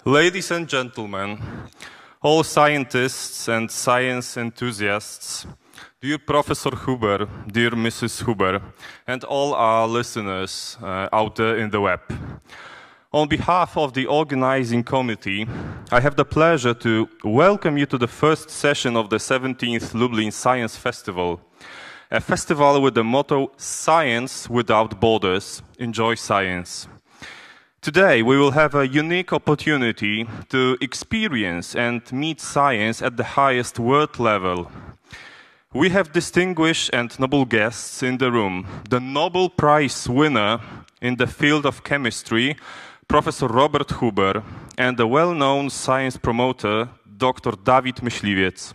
Ladies and gentlemen, all scientists and science enthusiasts, dear Professor Huber, dear Mrs. Huber, and all our listeners out there in the web. On behalf of the organizing committee, I have the pleasure to welcome you to the first session of the 17th Lublin Science Festival, a festival with the motto, Science Without Borders, Enjoy Science. Today, we will have a unique opportunity to experience and meet science at the highest world level. We have distinguished and noble guests in the room. The Nobel Prize winner in the field of chemistry, Professor Robert Huber, and the well-known science promoter, Dr. Dawid Myśliwiec.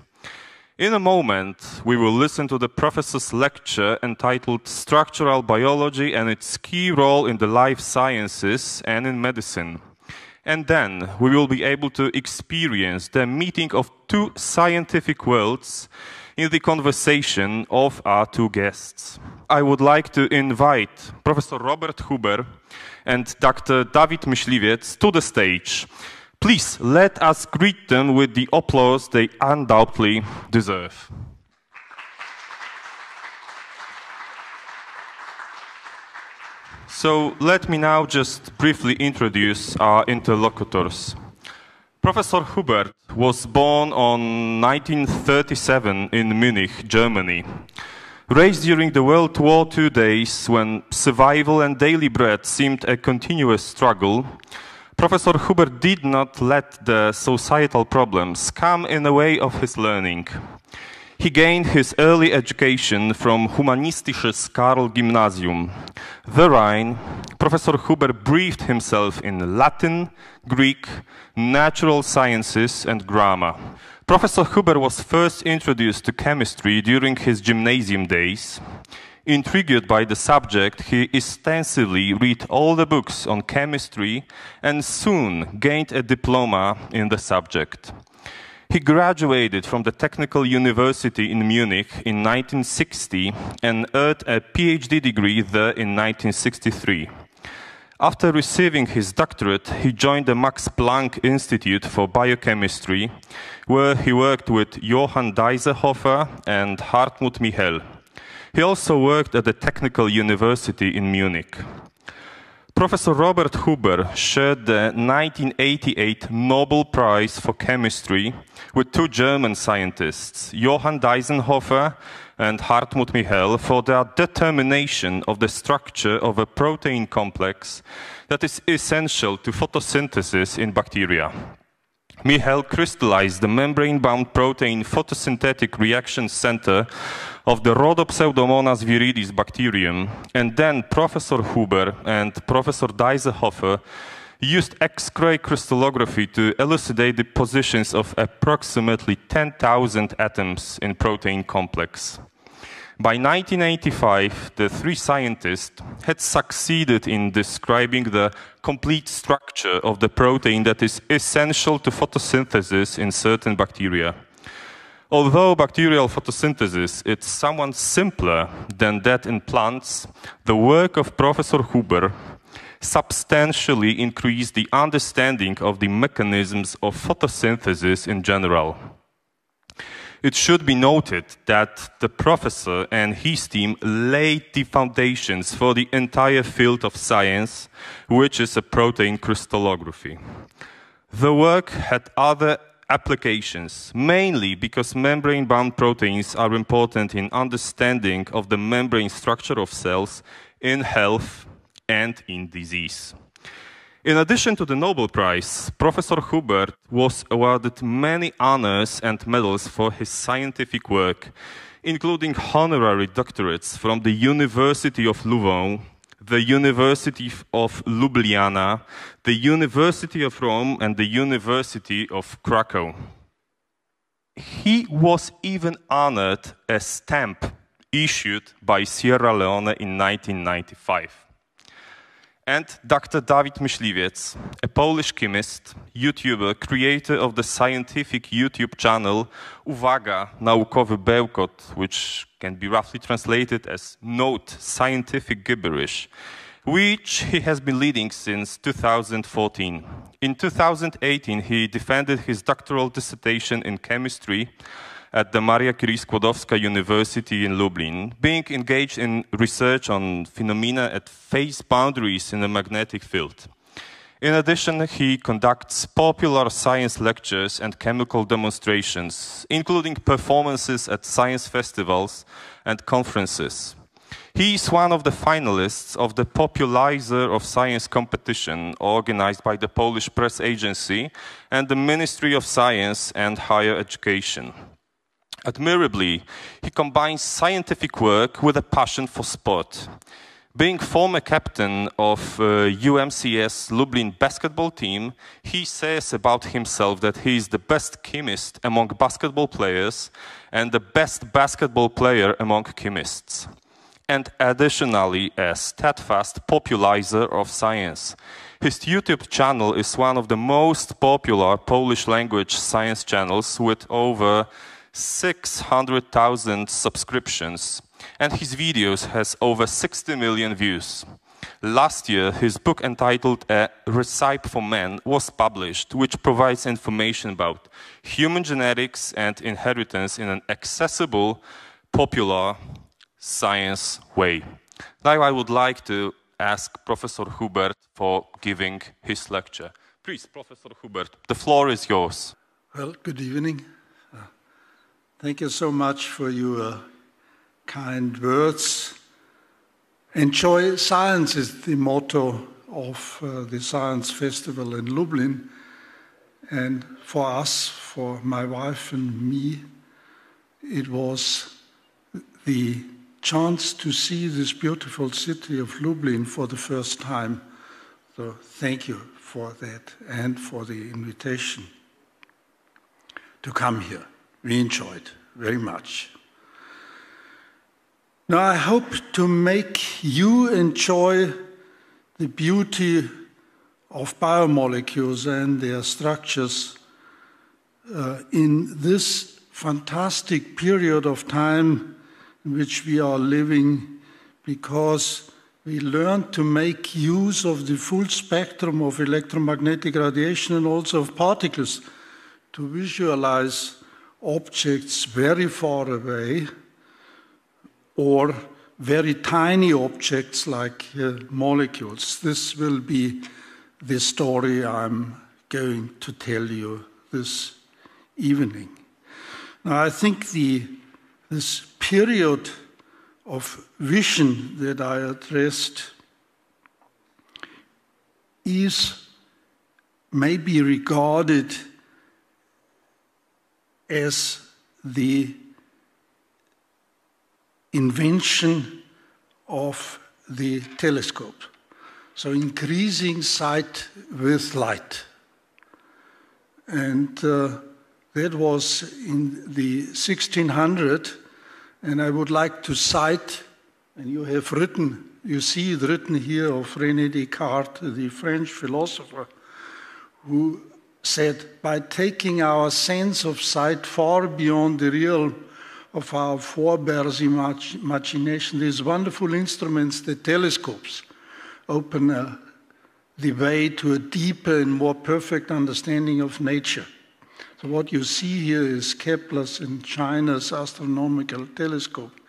In a moment, we will listen to the professor's lecture entitled Structural Biology and its Key Role in the Life Sciences and in Medicine. And then we will be able to experience the meeting of two scientific worlds in the conversation of our two guests. I would like to invite Professor Robert Huber and Dr. Dawid Myśliwiec to the stage. Please let us greet them with the applause they undoubtedly deserve. So let me now just briefly introduce our interlocutors. Professor Huber was born on 1937 in Munich, Germany. Raised during the World War II days when survival and daily bread seemed a continuous struggle, Professor Huber did not let the societal problems come in the way of his learning. He gained his early education from Humanistisches Karl Gymnasium. Therein, Professor Huber breathed himself in Latin, Greek, natural sciences, and grammar. Professor Huber was first introduced to chemistry during his gymnasium days. Intrigued by the subject, he extensively read all the books on chemistry and soon gained a diploma in the subject. He graduated from the Technical University in Munich in 1960 and earned a PhD degree there in 1963. After receiving his doctorate, he joined the Max Planck Institute for Biochemistry, where he worked with Johann Dijsselhofer and Hartmut Michel. He also worked at the Technical University in Munich. Professor Robert Huber shared the 1988 Nobel Prize for Chemistry with two German scientists, Johann Dijsselhofer and Hartmut Michel, for their determination of the structure of a protein complex that is essential to photosynthesis in bacteria. Michel crystallized the membrane-bound protein photosynthetic reaction center of the Rhodopseudomonas viridis bacterium, and then Professor Huber and Professor Dijsselhofer used X-ray crystallography to elucidate the positions of approximately 10,000 atoms in protein complex. By 1985, the three scientists had succeeded in describing the complete structure of the protein that is essential to photosynthesis in certain bacteria. Although bacterial photosynthesis is somewhat simpler than that in plants, the work of Professor Huber substantially increased the understanding of the mechanisms of photosynthesis in general. It should be noted that the professor and his team laid the foundations for the entire field of science, which is a protein crystallography. The work had other applications, mainly because membrane-bound proteins are important in understanding of the membrane structure of cells in health and in disease. In addition to the Nobel Prize, Professor Huber was awarded many honors and medals for his scientific work, including honorary doctorates from the University of Louvain, the University of Ljubljana, the University of Rome, and the University of Krakow. He was even honored a stamp issued by Sierra Leone in 1995. And Dr. Dawid Myśliwiec, a Polish chemist, YouTuber, creator of the scientific YouTube channel Uwaga, Naukowy Bełkot, which can be roughly translated as Note Scientific Gibberish, which he has been leading since 2014. In 2018, he defended his doctoral dissertation in chemistry at the Maria Curie Skłodowska University in Lublin, being engaged in research on phenomena at phase boundaries in the magnetic field. In addition, he conducts popular science lectures and chemical demonstrations, including performances at science festivals and conferences. He is one of the finalists of the Popularizer of Science competition organized by the Polish Press Agency and the Ministry of Science and Higher Education. Admirably, he combines scientific work with a passion for sport. Being former captain of UMCS Lublin basketball team, he says about himself that he is the best chemist among basketball players and the best basketball player among chemists. And additionally, a steadfast popularizer of science. His YouTube channel is one of the most popular Polish language science channels with over 600,000 subscriptions, and his videos has over 60 million views. Last year, his book entitled A Recipe for Man was published, which provides information about human genetics and inheritance in an accessible, popular science way. Now I would like to ask Professor Hubert for giving his lecture. Please, Professor Hubert, the floor is yours. Well, good evening. Thank you so much for your kind words. Enjoy science is the motto of the Science Festival in Lublin. And for us, for my wife and me, it was the chance to see this beautiful city of Lublin for the first time. So thank you for that and for the invitation to come here. We enjoyed very much. Now I hope to make you enjoy the beauty of biomolecules and their structures in this fantastic period of time in which we are living, because we learn to make use of the full spectrum of electromagnetic radiation and also of particles to visualize objects very far away or very tiny objects like molecules. This will be the story I'm going to tell you this evening. Now, I think this period of vision that I addressed is maybe regarded as the invention of the telescope. So increasing sight with light. And that was in the 1600, and I would like to cite, and you have written, you see it written here, of René Descartes, the French philosopher, who said, by taking our sense of sight far beyond the realm of our forebears' imagination, these wonderful instruments, the telescopes, open the way to a deeper and more perfect understanding of nature. So what you see here is Kepler's and China's astronomical telescope,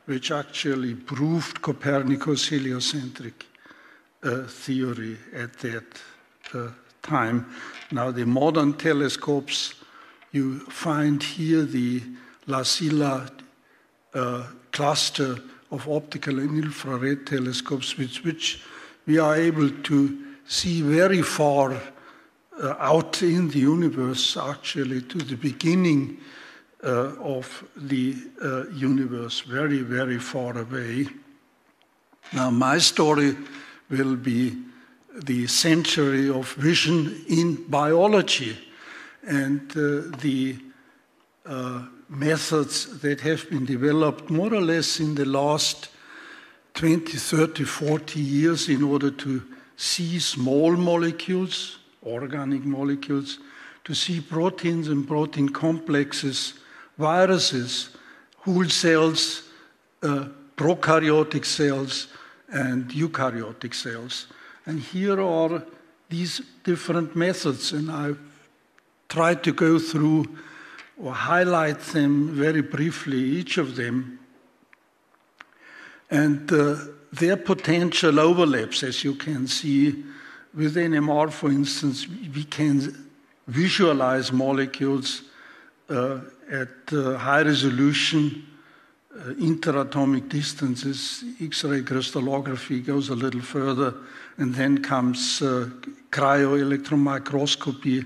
which actually proved Copernicus' heliocentric theory at that time. Now the modern telescopes, you find here the La Silla cluster of optical and infrared telescopes, with which we are able to see very far out in the universe, actually, to the beginning of the universe, very, very far away. Now, my story will be the century of vision in biology and the methods that have been developed more or less in the last 20, 30, 40 years in order to see small molecules, organic molecules, to see proteins and protein complexes, viruses, whole cells, prokaryotic cells, and eukaryotic cells. And here are these different methods, and I've tried to go through or highlight them very briefly, each of them. And their potential overlaps, as you can see. With NMR, for instance, we can visualize molecules at high resolution, interatomic distances. X-ray crystallography goes a little further, and then comes cryo-electron microscopy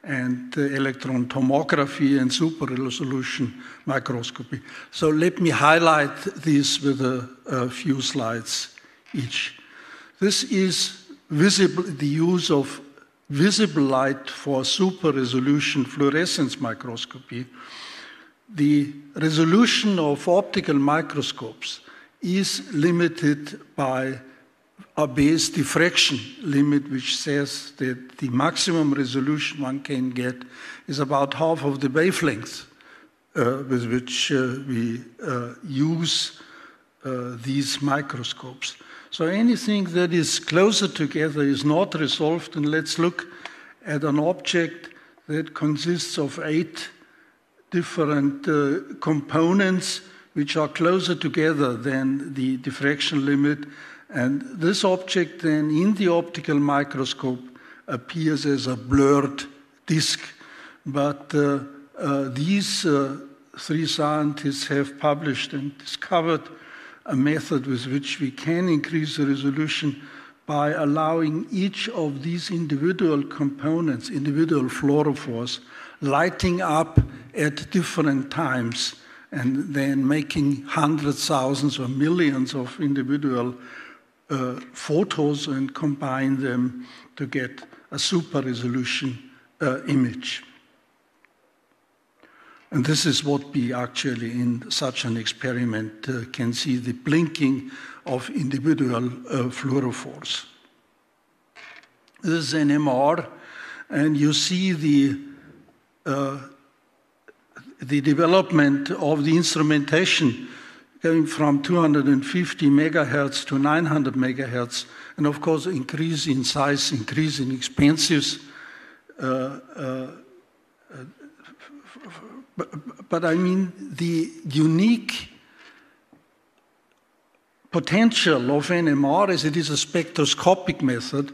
and electron tomography and super-resolution microscopy. So let me highlight this with a few slides each. This is the use of visible light for super-resolution fluorescence microscopy. The resolution of optical microscopes is limited by a base diffraction limit, which says that the maximum resolution one can get is about half of the wavelength with which we use these microscopes. So anything that is closer together is not resolved. And let's look at an object that consists of 8 different components which are closer together than the diffraction limit. And this object then in the optical microscope appears as a blurred disk. But these 3 scientists have published and discovered a method with which we can increase the resolution by allowing each of these individual components, individual fluorophores, lighting up at different times and then making hundreds, thousands, or millions of individual photos and combine them to get a super resolution image. And this is what we actually in such an experiment can see, the blinking of individual fluorophores. This is an MR, and you see the development of the instrumentation going from 250 megahertz to 900 megahertz, and of course increase in size, increase in expenses. But I mean, the unique potential of NMR, as it is a spectroscopic method,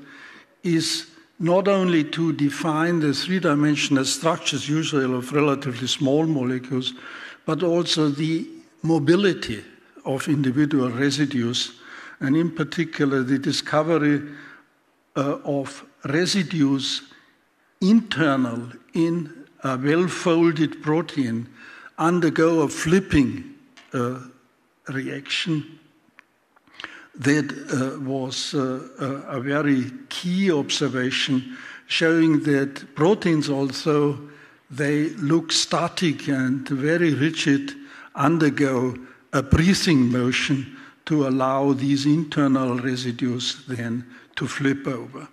is not only to define the 3-dimensional structures, usually of relatively small molecules, but also the mobility of individual residues, and in particular the discovery of residues internal in a well-folded protein undergo a flipping reaction. That was a very key observation, showing that proteins, although they look static and very rigid, undergo a breathing motion to allow these internal residues then to flip over.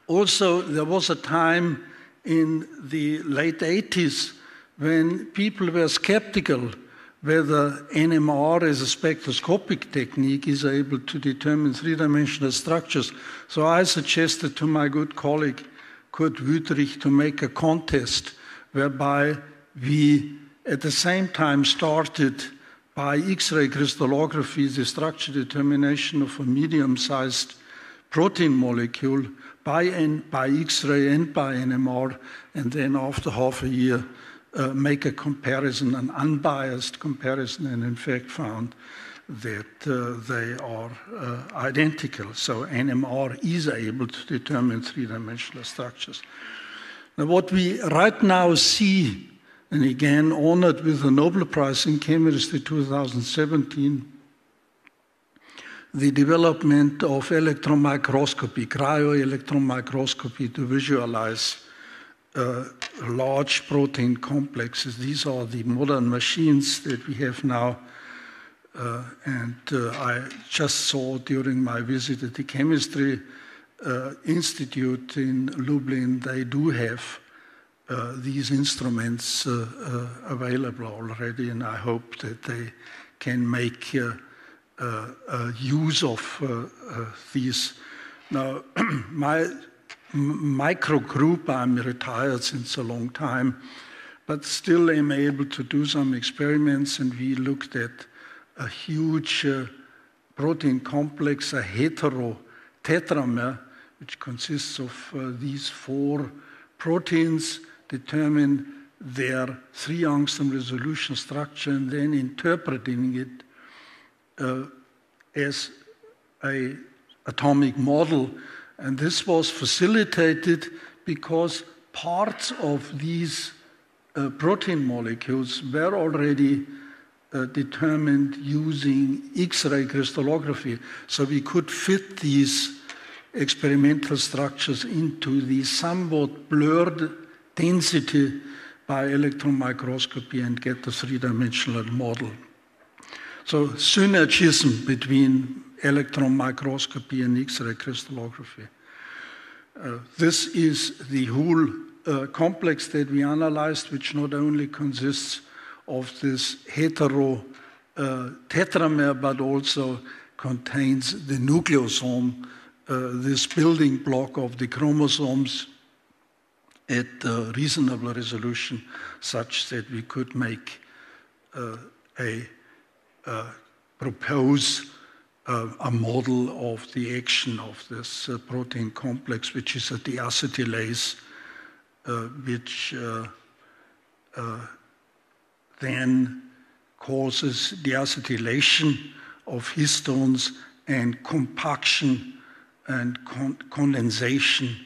Also, there was a time in the late 80s when people were skeptical whether NMR as a spectroscopic technique is able to determine 3-dimensional structures. So I suggested to my good colleague Kurt Wüthrich to make a contest whereby we at the same time started by X-ray crystallography the structure determination of a medium-sized protein molecule by X-ray and by NMR, and then after half a year make a comparison, an unbiased comparison, and in fact found that they are identical. So NMR is able to determine 3-dimensional structures. Now what we right now see, and again honored with the Nobel Prize in Chemistry 2017, the development of electron microscopy, cryo-electron microscopy to visualize large protein complexes. These are the modern machines that we have now. I just saw during my visit at the Chemistry Institute in Lublin, they do have these instruments available already, and I hope that they can make use of these. Now, my micro group, I'm retired since a long time, but still am able to do some experiments, and we looked at a huge protein complex, a heterotetramer, which consists of these 4 proteins, determine their 3 angstrom resolution structure, and then interpreting it as an atomic model. And this was facilitated because parts of these protein molecules were already determined using X-ray crystallography. So we could fit these experimental structures into the somewhat blurred density by electron microscopy and get a 3-dimensional model. So synergism between electron microscopy and X-ray crystallography. This is the whole complex that we analyzed, which not only consists of this heterotetramer, but also contains the nucleosome, this building block of the chromosomes at reasonable resolution, such that we could make propose a model of the action of this protein complex, which is a deacetylase, which then causes deacetylation of histones and compaction and condensation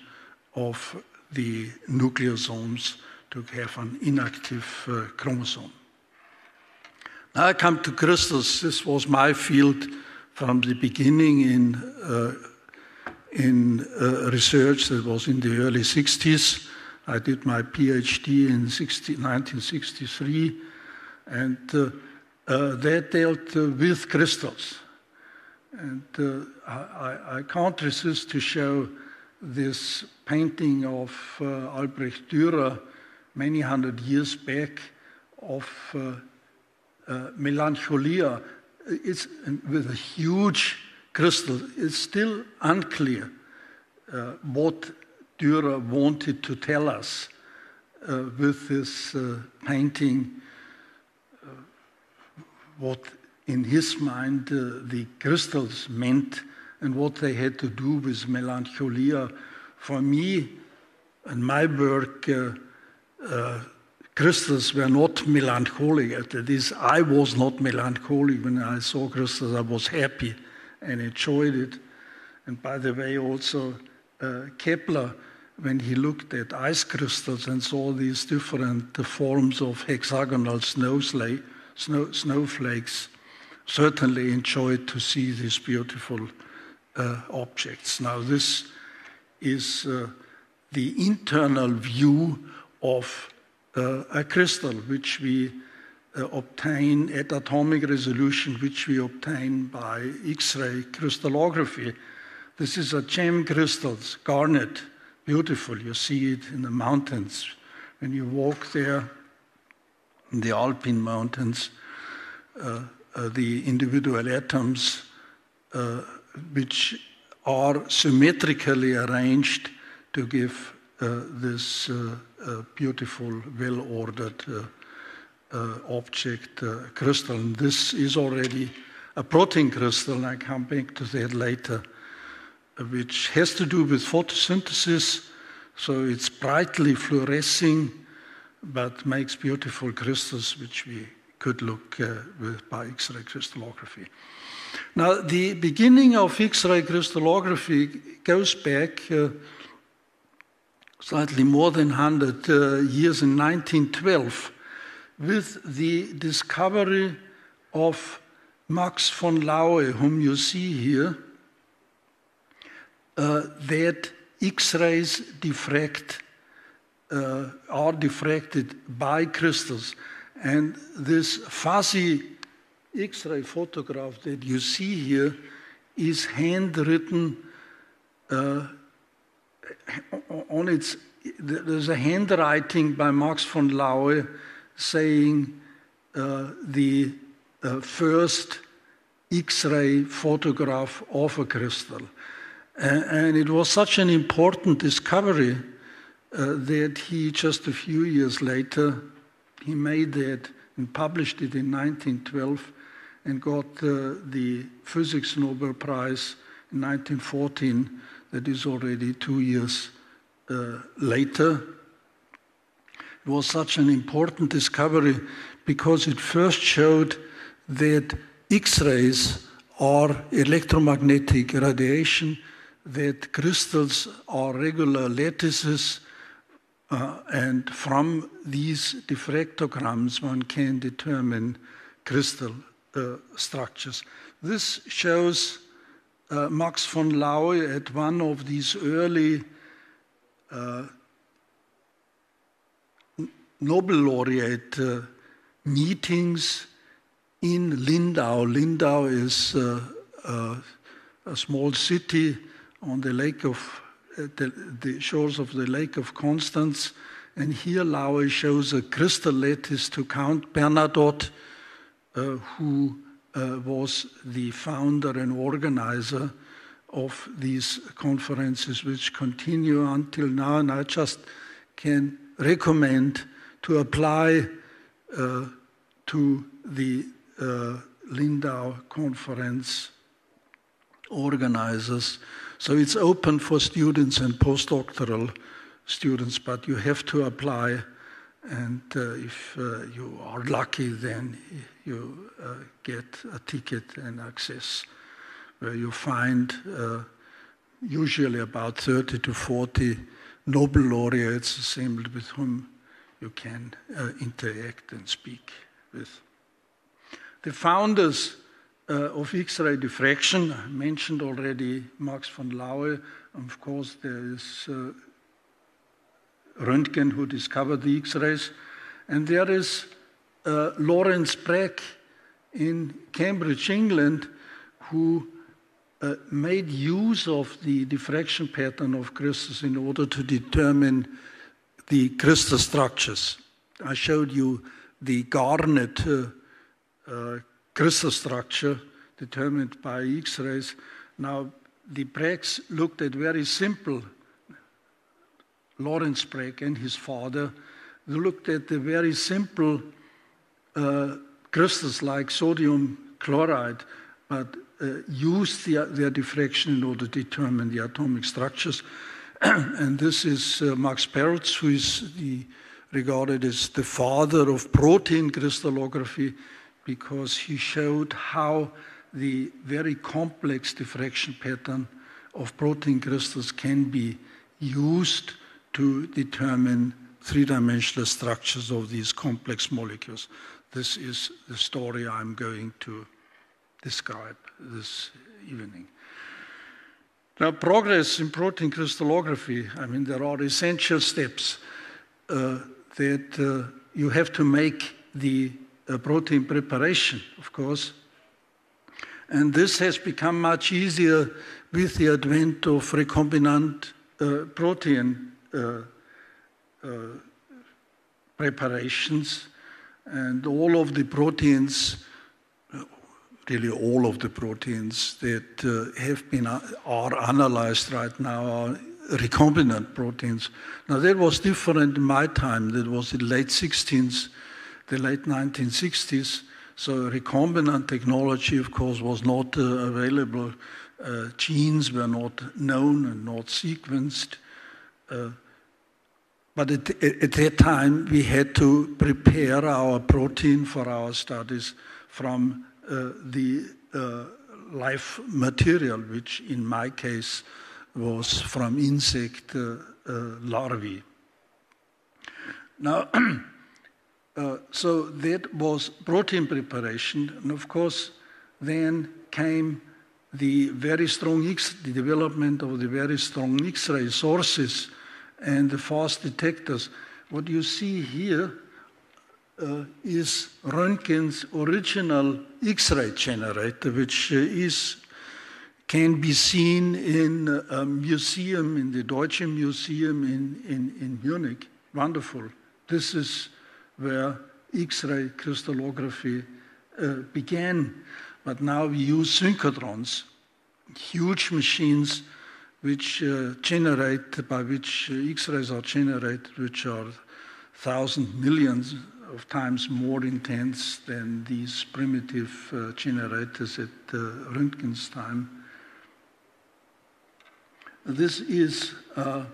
of the nucleosomes to have an inactive chromosome. Now I come to crystals. This was my field from the beginning in research that was in the early 60s. I did my PhD in 1963, and that dealt with crystals. And I can't resist to show this painting of Albrecht Dürer many hundred years back of melancholia. It's with a huge crystal. It's still unclear what Dürer wanted to tell us with this painting, what in his mind the crystals meant and what they had to do with melancholia. For me and my work, crystals were not melancholic. That is, I was not melancholic. When I saw crystals, I was happy and enjoyed it. And by the way, also Kepler, when he looked at ice crystals and saw these different forms of hexagonal snowflakes, certainly enjoyed to see these beautiful objects. Now, this is the internal view of a crystal, which we obtain at atomic resolution, which we obtain by X-ray crystallography. This is a gem crystals, garnet, beautiful. You see it in the mountains. When you walk there in the Alpine mountains, the individual atoms, which are symmetrically arranged to give this beautiful, well-ordered object crystal. And this is already a protein crystal, and I come back to that later, which has to do with photosynthesis. So it's brightly fluorescing, but makes beautiful crystals, which we could look with by X-ray crystallography. Now, the beginning of X-ray crystallography goes back slightly more than 100 years, in 1912, with the discovery of Max von Laue, whom you see here, that X-rays are diffracted by crystals. And this fuzzy X-ray photograph that you see here is handwritten on its. There's a handwriting by Max von Laue saying the first X-ray photograph of a crystal. And it was such an important discovery that he, just a few years later, he made that and published it in 1912 and got the Physics Nobel Prize in 1914. That is already 2 years later. It was such an important discovery because it first showed that X-rays are electromagnetic radiation, that crystals are regular lattices, and from these diffractograms one can determine crystal structures. This shows Max von Laue at one of these early Nobel laureate meetings in Lindau. Lindau is a small city on the lake of the shores of the Lake of Constance, and here Laue shows a crystal lattice to Count Bernadotte, who was the founder and organizer of these conferences, which continue until now. And I just can recommend to apply to the Lindau conference organizers. So it's open for students and postdoctoral students, but you have to apply. And if you are lucky, then you get a ticket and access, where you find usually about 30 to 40 Nobel laureates assembled with whom you can interact and speak with. The founders of X-ray diffraction, I mentioned already Max von Laue. Of course, there is Röntgen, who discovered the X-rays. And there is Lawrence Bragg in Cambridge, England, who made use of the diffraction pattern of crystals in order to determine the crystal structures. I showed you the garnet crystal structure determined by X-rays. Now, the Braggs looked at very simple, Lawrence Bragg and his father, they looked at the very simple crystals like sodium chloride, but used their diffraction in order to determine the atomic structures. And this is Max Perls, who is regarded as the father of protein crystallography, because he showed how the very complex diffraction pattern of protein crystals can be used to determine three-dimensional structures of these complex molecules. This is the story I'm going to describe this evening. Now, progress in protein crystallography, I mean, there are essential steps that you have to make the protein preparation, of course. And this has become much easier with the advent of recombinant protein preparations. And all of the proteins, really all of the proteins that are analyzed right now are recombinant proteins. Now, that was different in my time. That was in the late 60s, the late 1960s. So recombinant technology, of course, was not available. Genes were not known and not sequenced. But at that time, we had to prepare our protein for our studies from the live material, which in my case was from insect larvae. Now, so that was protein preparation, and of course, then came the development of the very strong X-ray sources and the fast detectors. What you see here is Röntgen's original X-ray generator, which can be seen in a museum, in the Deutsche Museum in Munich. Wonderful. This is where X-ray crystallography began. But now we use synchrotrons, huge machines which by which X-rays are generated, which are 1,000 millions of times more intense than these primitive generators at Röntgen's time. This is a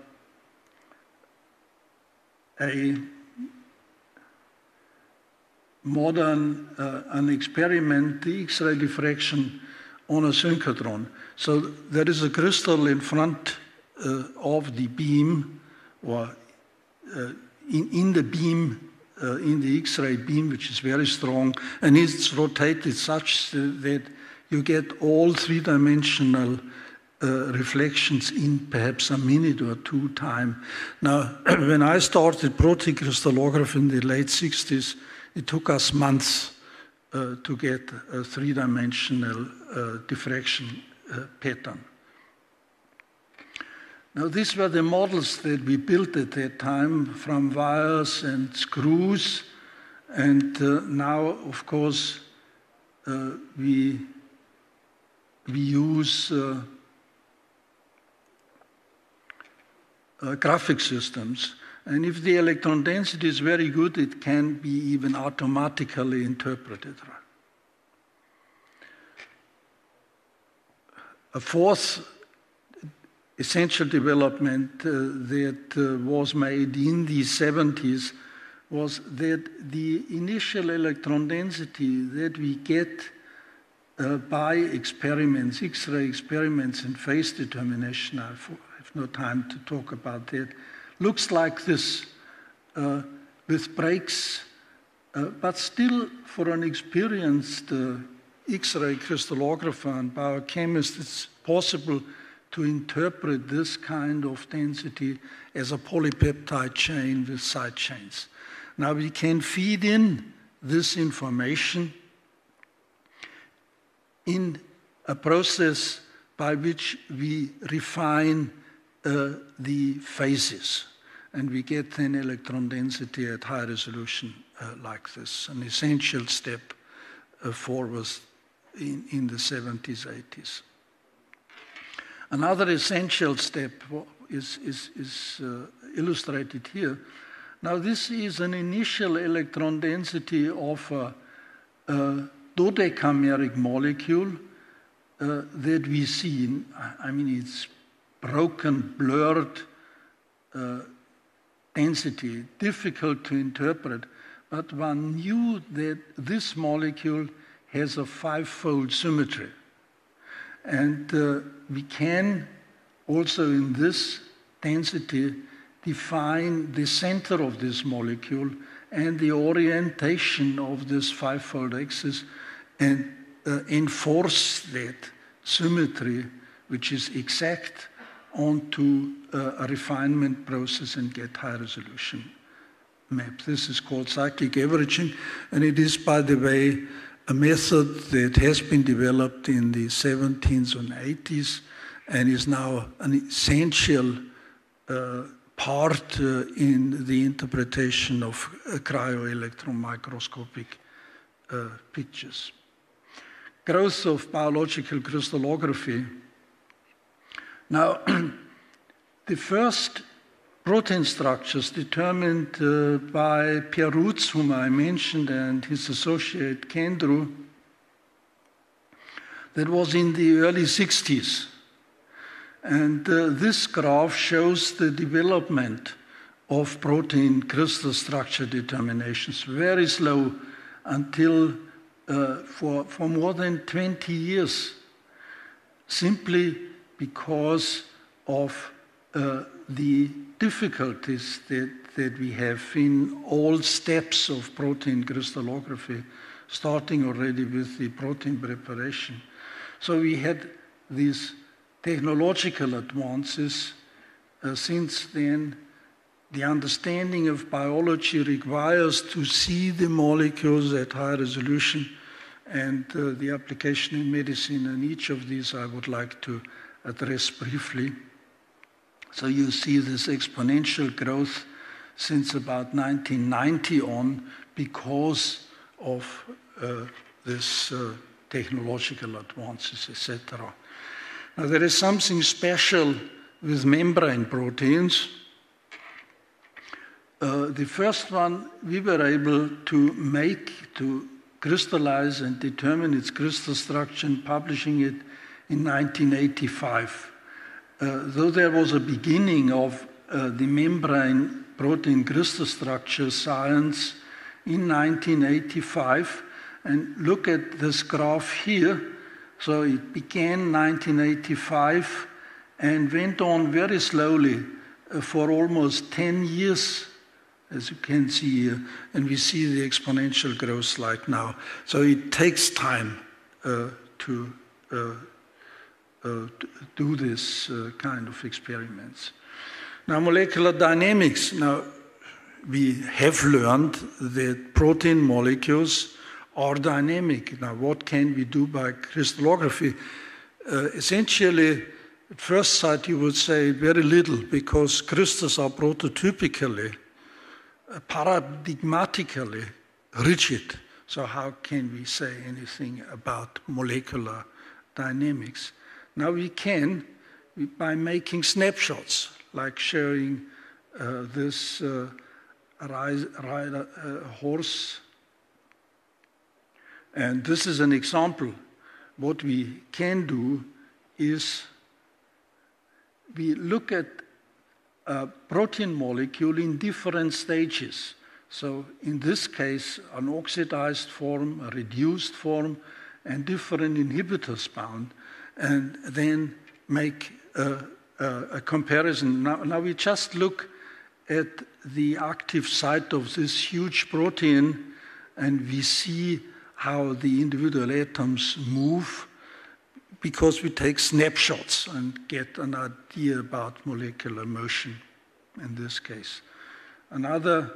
modern an experiment, the X-ray diffraction on a synchrotron. So there is a crystal in front of the beam, or in the beam, in the X-ray beam, which is very strong, and it's rotated such that you get all three-dimensional reflections in perhaps a minute or two time. Now, when I started protein crystallography in the late 60s, it took us months to get a three-dimensional diffraction pattern. Now, these were the models that we built at that time from wires and screws. And now, of course, we use graphic systems. And if the electron density is very good, it can be even automatically interpreted. A fourth essential development that was made in the 70s was that the initial electron density that we get by experiments, X-ray experiments and phase determination, I have no time to talk about that, looks like this with breaks, but still for an experienced X-ray crystallographer and biochemist, it's possible to interpret this kind of density as a polypeptide chain with side chains. Now we can feed in this information in a process by which we refine the phases, and we get then electron density at high resolution like this, an essential step forward in the 70s, 80s. Another essential step is illustrated here. Now, this is an initial electron density of a dodecameric molecule that we see. I mean, it's broken, blurred density, difficult to interpret, but one knew that this molecule has a five-fold symmetry. And we can also in this density define the center of this molecule and the orientation of this five-fold axis and enforce that symmetry, which is exact, onto a refinement process and get high resolution map. This is called cyclic averaging, and it is, by the way, a method that has been developed in the 70s and 80s and is now an essential part in the interpretation of cryo-electron microscopic pictures. Growth of biological crystallography. Now, the first protein structures determined by Pierre Roots, whom I mentioned, and his associate Kendrew, that was in the early 60s. And this graph shows the development of protein crystal structure determinations, very slow until for more than 20 years, simply because of the difficulties that we have in all steps of protein crystallography, starting already with the protein preparation. So we had these technological advances. Since then, the understanding of biology requires to see the molecules at high resolution, and the application in medicine, and each of these I would like to address briefly. So you see this exponential growth since about 1990 on because of this technological advances, etc. Now, there is something special with membrane proteins. The first one we were able to crystallize and determine its crystal structure and publishing it in 1985. Though there was a beginning of the membrane protein crystal structure science in 1985, and look at this graph here. So it began 1985 and went on very slowly for almost 10 years, as you can see here, and we see the exponential growth like now. So it takes time to do this kind of experiments. Now, molecular dynamics. Now, we have learned that protein molecules are dynamic. Now, what can we do by crystallography? Essentially, at first sight, you would say very little, because crystals are prototypically, paradigmatically rigid. So how can we say anything about molecular dynamics? Now we can by making snapshots, like showing this horse. And this is an example. What we can do is we look at a protein molecule in different stages. So in this case, an oxidized form, a reduced form, and different inhibitors bound, and then make a comparison. Now we just look at the active site of this huge protein, and we see how the individual atoms move, because we take snapshots and get an idea about molecular motion in this case. Another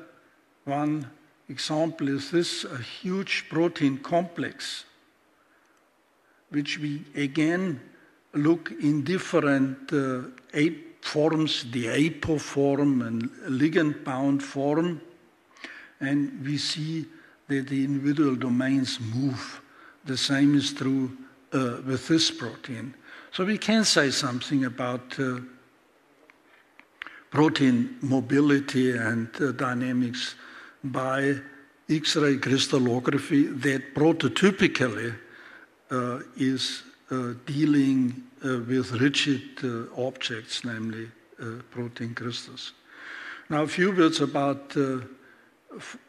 one example is this, a huge protein complex, which we again look in different forms, the apo form and ligand-bound form, and we see that the individual domains move. The same is true with this protein. So we can say something about protein mobility and dynamics by X-ray crystallography that prototypically is dealing with rigid objects, namely protein crystals. Now, a few words about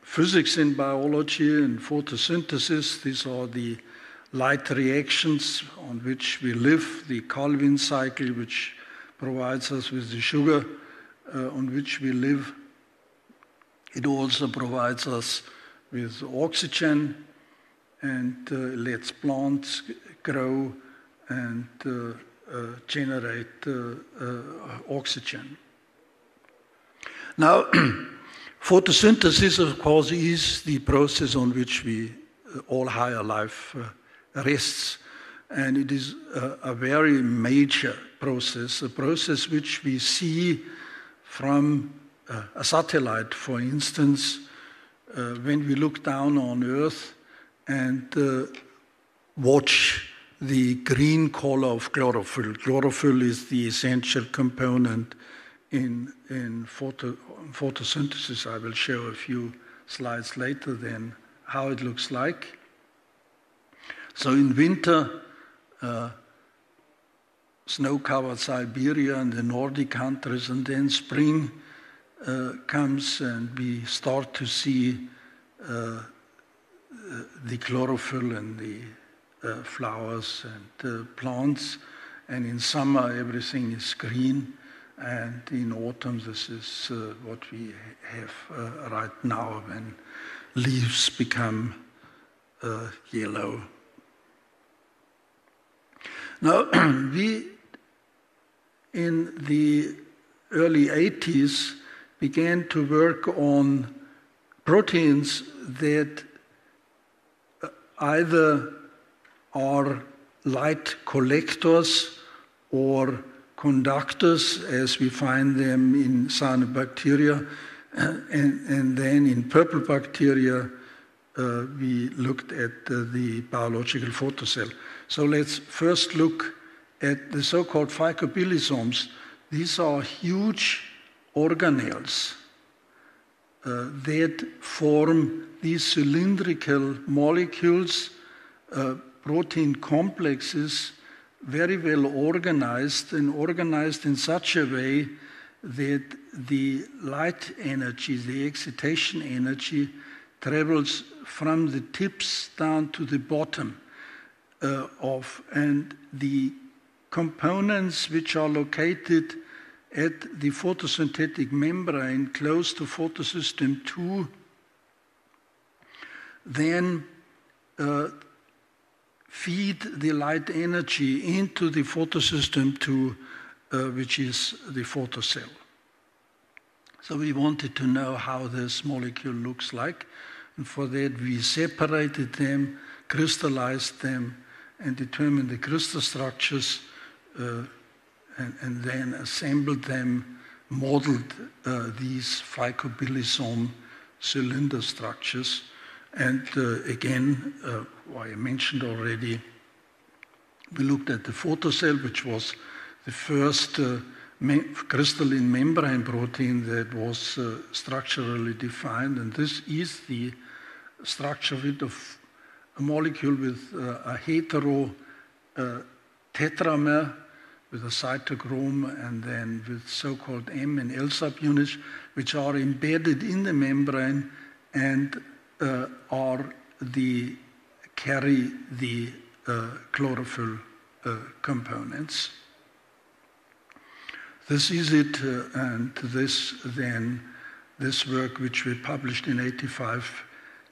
physics in biology and photosynthesis. These are the light reactions on which we live, the Calvin cycle, which provides us with the sugar on which we live. It also provides us with oxygen and lets plants grow and generate oxygen. Now, photosynthesis, of course, is the process on which all higher life rests. And it is a very major process, a process which we see from a satellite, for instance, when we look down on Earth and watch the green color of chlorophyll. Chlorophyll is the essential component in photosynthesis. I will show a few slides later then how it looks like. So in winter, snow-covered Siberia and the Nordic countries, and then spring comes and we start to see the chlorophyll and the flowers and plants, and in summer everything is green, and in autumn this is what we have right now when leaves become yellow. Now, we in the early 80s began to work on proteins that either are light collectors or conductors, as we find them in cyanobacteria, and then in purple bacteria, we looked at the biological photocell. So let's first look at the so-called phycobilisomes. These are huge organelles that form these cylindrical molecules, protein complexes, very well organized and organized in such a way that the light energy, the excitation energy, travels from the tips down to the bottom and the components which are located at the photosynthetic membrane close to photosystem 2 then feed the light energy into the photosystem 2, which is the photocell. So we wanted to know how this molecule looks like, and for that we separated them, crystallized them, and determined the crystal structures, and then assembled them, modeled these phycobilisome cylinder structures. And again, I mentioned already, we looked at the photocell, which was the first crystalline membrane protein that was structurally defined. And this is the structure of a molecule with a hetero tetramer with a cytochrome and then with so-called M and L subunits, which are embedded in the membrane and carry the chlorophyll components. This is it, and this work, which we published in '85,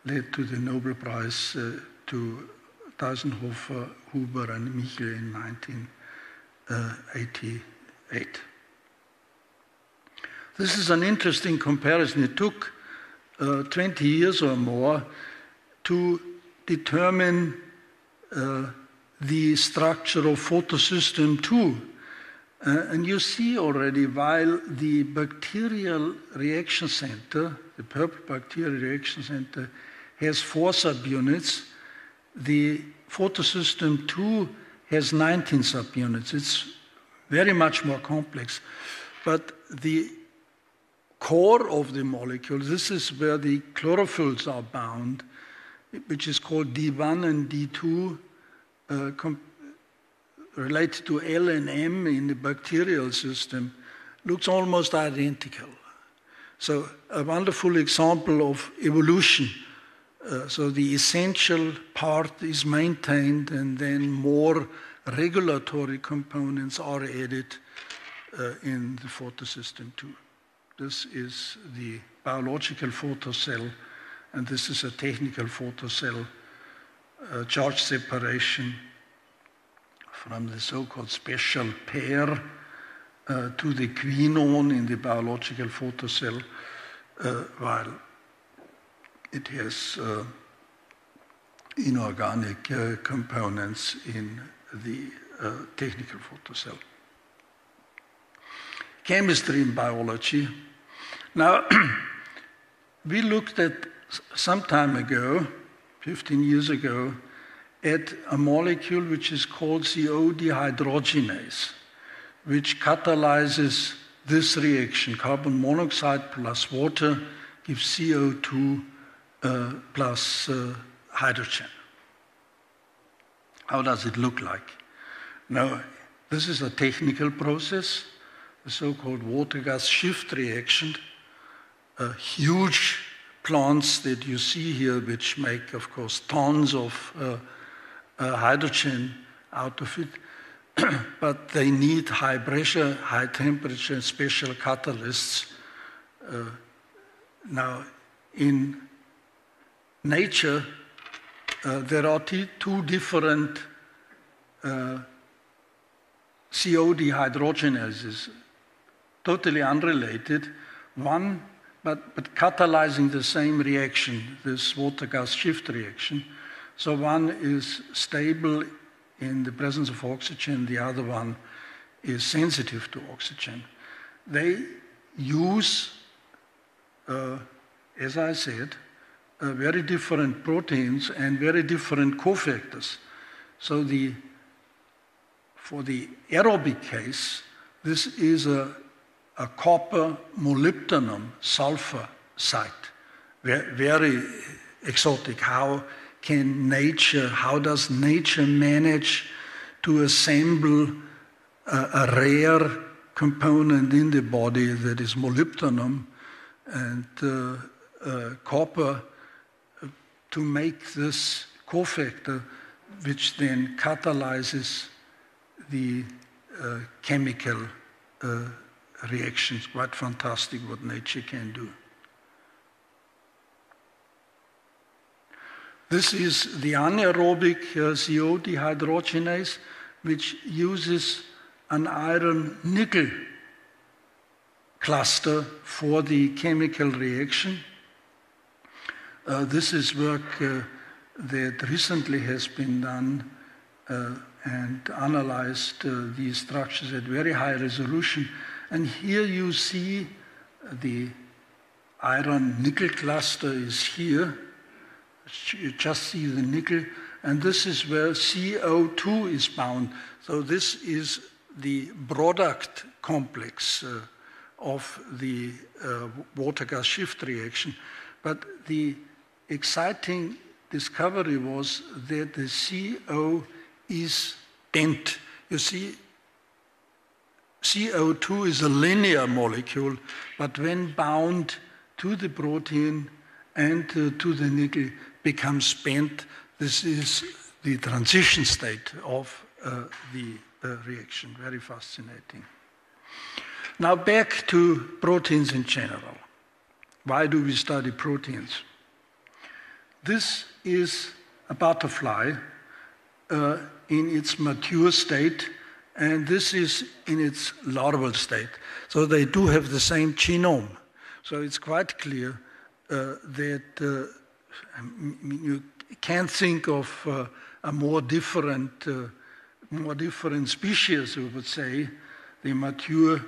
led to the Nobel Prize to Roberta Hubera and Michel in 1988. This is an interesting comparison. It took 20 years or more to determine the structure of photosystem 2. And you see already, while the bacterial reaction center, the purple bacterial reaction center, has 4 subunits, the photosystem 2 has 19 subunits. It's very much more complex. But the core of the molecule, this is where the chlorophylls are bound, which is called D1 and D2, related to L and M in the bacterial system, looks almost identical. So a wonderful example of evolution. So the essential part is maintained, and then more regulatory components are added in the photosystem too. This is the biological photocell, and this is a technical photocell, charge separation from the so-called special pair to the quinone in the biological photocell, while it has inorganic components in the technical photocell. Chemistry and biology. Now, we looked at some time ago, 15 years ago, at a molecule which is called CO dehydrogenase, which catalyzes this reaction. Carbon monoxide plus water gives CO2 plus hydrogen. How does it look like? Now, this is a technical process, the so-called water-gas shift reaction. Huge plants that you see here, which make, of course, tons of hydrogen out of it, but they need high pressure, high temperature, special catalysts. Now, in nature, there are 2 different CO dehydrogenases, totally unrelated, one but catalyzing the same reaction, this water-gas shift reaction. So one is stable in the presence of oxygen, the other one is sensitive to oxygen. They use, as I said, very different proteins and very different cofactors. So for the aerobic case, this is a copper molybdenum sulfur site. Very exotic. How does nature manage to assemble a rare component in the body that is molybdenum and copper to make this cofactor, which then catalyzes the chemical reactions. Quite fantastic what nature can do. This is the anaerobic CO dehydrogenase, which uses an iron-nickel cluster for the chemical reaction. This is work that recently has been done and analyzed these structures at very high resolution. And here you see the iron-nickel cluster is here. You just see the nickel, and this is where CO2 is bound. So this is the product complex of the water-gas shift reaction. But the exciting discovery was that the CO is bent. You see, CO2 is a linear molecule, but when bound to the protein and to the nickel, becomes bent. This is the transition state of the reaction. Very fascinating. Now back to proteins in general. Why do we study proteins? This is a butterfly in its mature state, and this is in its larval state. So they do have the same genome. So it's quite clear that you can't think of a more different species, we would say, the mature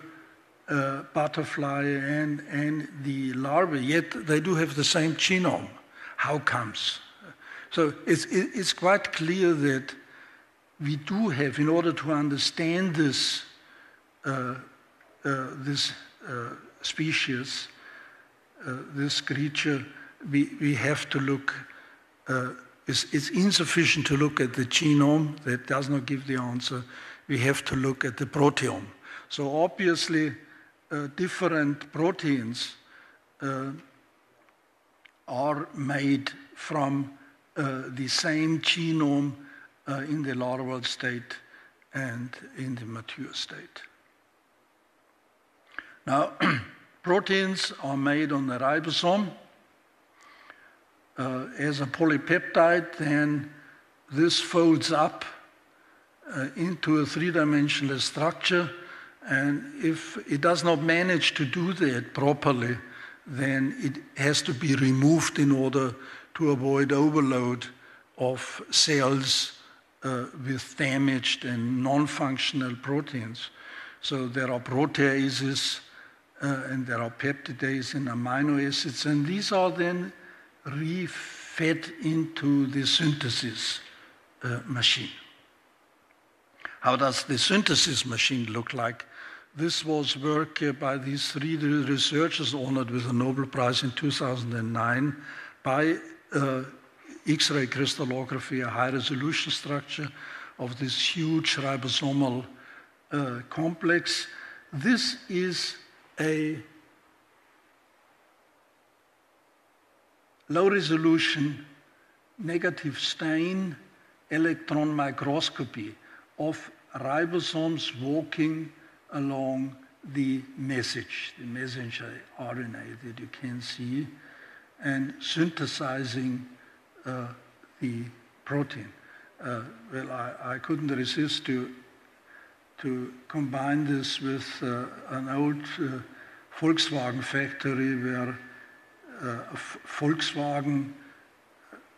butterfly and the larvae, yet they do have the same genome. How comes? So it's quite clear that we do have, in order to understand this species, this creature, we have to look, it's insufficient to look at the genome. That does not give the answer. We have to look at the proteome. So obviously, different proteins are made from the same genome in the larval state and in the mature state. Now, proteins are made on the ribosome as a polypeptide, then this folds up into a three-dimensional structure, and if it does not manage to do that properly, then it has to be removed in order to avoid overload of cells with damaged and non-functional proteins. So there are proteases and there are peptidases and amino acids, and these are then re-fed into the synthesis machine. How does the synthesis machine look like? This was work by these three researchers honored with a Nobel Prize in 2009 by X-ray crystallography, a high-resolution structure of this huge ribosomal complex. This is a low-resolution negative stain electron microscopy of ribosomes walking along the messenger RNA that you can see, and synthesizing the protein. Well, I couldn't resist to combine this with an old Volkswagen factory where a Volkswagen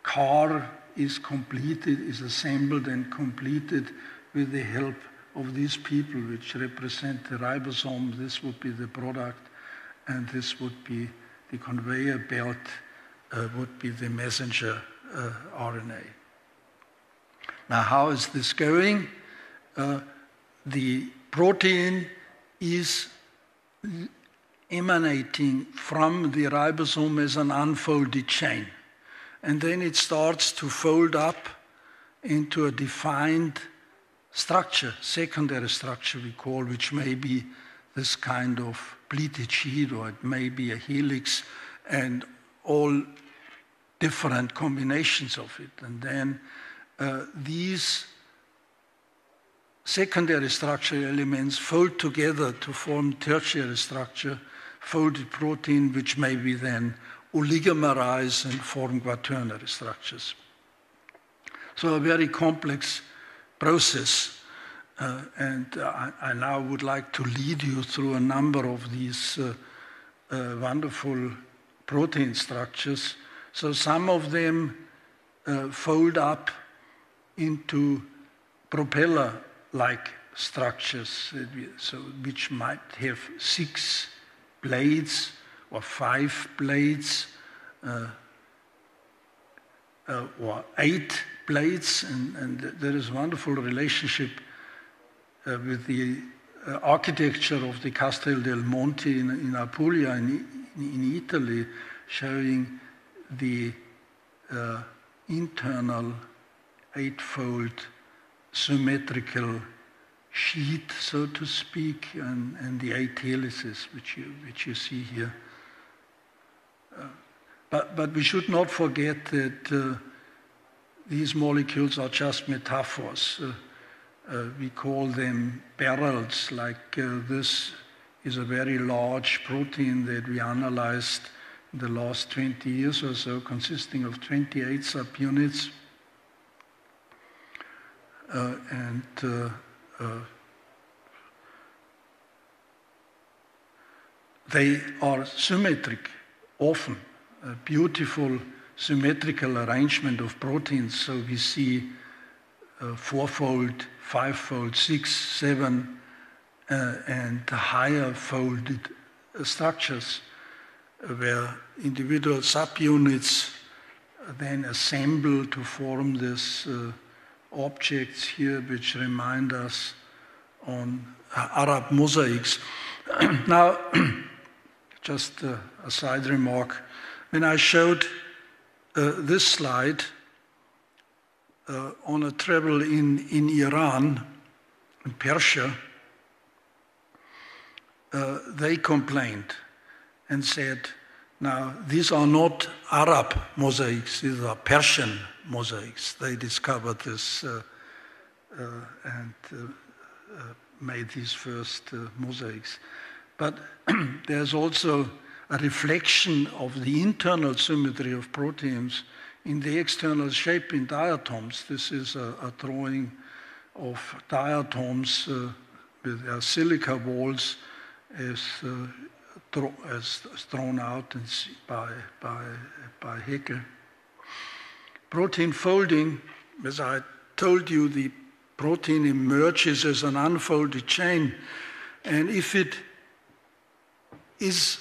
car is completed, is assembled and completed with the help of these people, which represent the ribosome. This would be the product, and this would be the conveyor belt would be the messenger RNA. Now, how is this going? The protein is emanating from the ribosome as an unfolded chain. And then it starts to fold up into a defined structure, secondary structure we call, which may be this kind of pleated sheet, or it may be a helix, and all different combinations of it. And then these secondary structure elements fold together to form tertiary structure, folded protein, which may be then oligomerize and form quaternary structures. So a very complex process. And I now would like to lead you through a number of these wonderful protein structures. So some of them fold up into propeller-like structures, which might have 6 blades or 5 blades or 8 blades. And there is a wonderful relationship with the architecture of the Castel del Monte in Apulia in Italy, showing the internal 8-fold symmetrical sheet, so to speak, and the 8 helices which you see here. But we should not forget that these molecules are just metaphors. We call them barrels, like this is a very large protein that we analyzed in the last 20 years or so, consisting of 28 subunits. They are symmetric, often, a beautiful symmetrical arrangement of proteins. So we see 4-fold, 5-fold, 6, 7, and higher folded structures where individual subunits then assemble to form these objects here, which remind us on Arab mosaics. Now, just a side remark. When I showed this slide on a travel in Iran, in Persia, they complained and said, now, these are not Arab mosaics, these are Persian mosaics. They discovered this and made these first mosaics. But there's also a reflection of the internal symmetry of proteins in the external shape in diatoms. This is a drawing of diatoms with their silica walls as drawn out by Haeckel. Protein folding, as I told you, the protein emerges as an unfolded chain, and if it is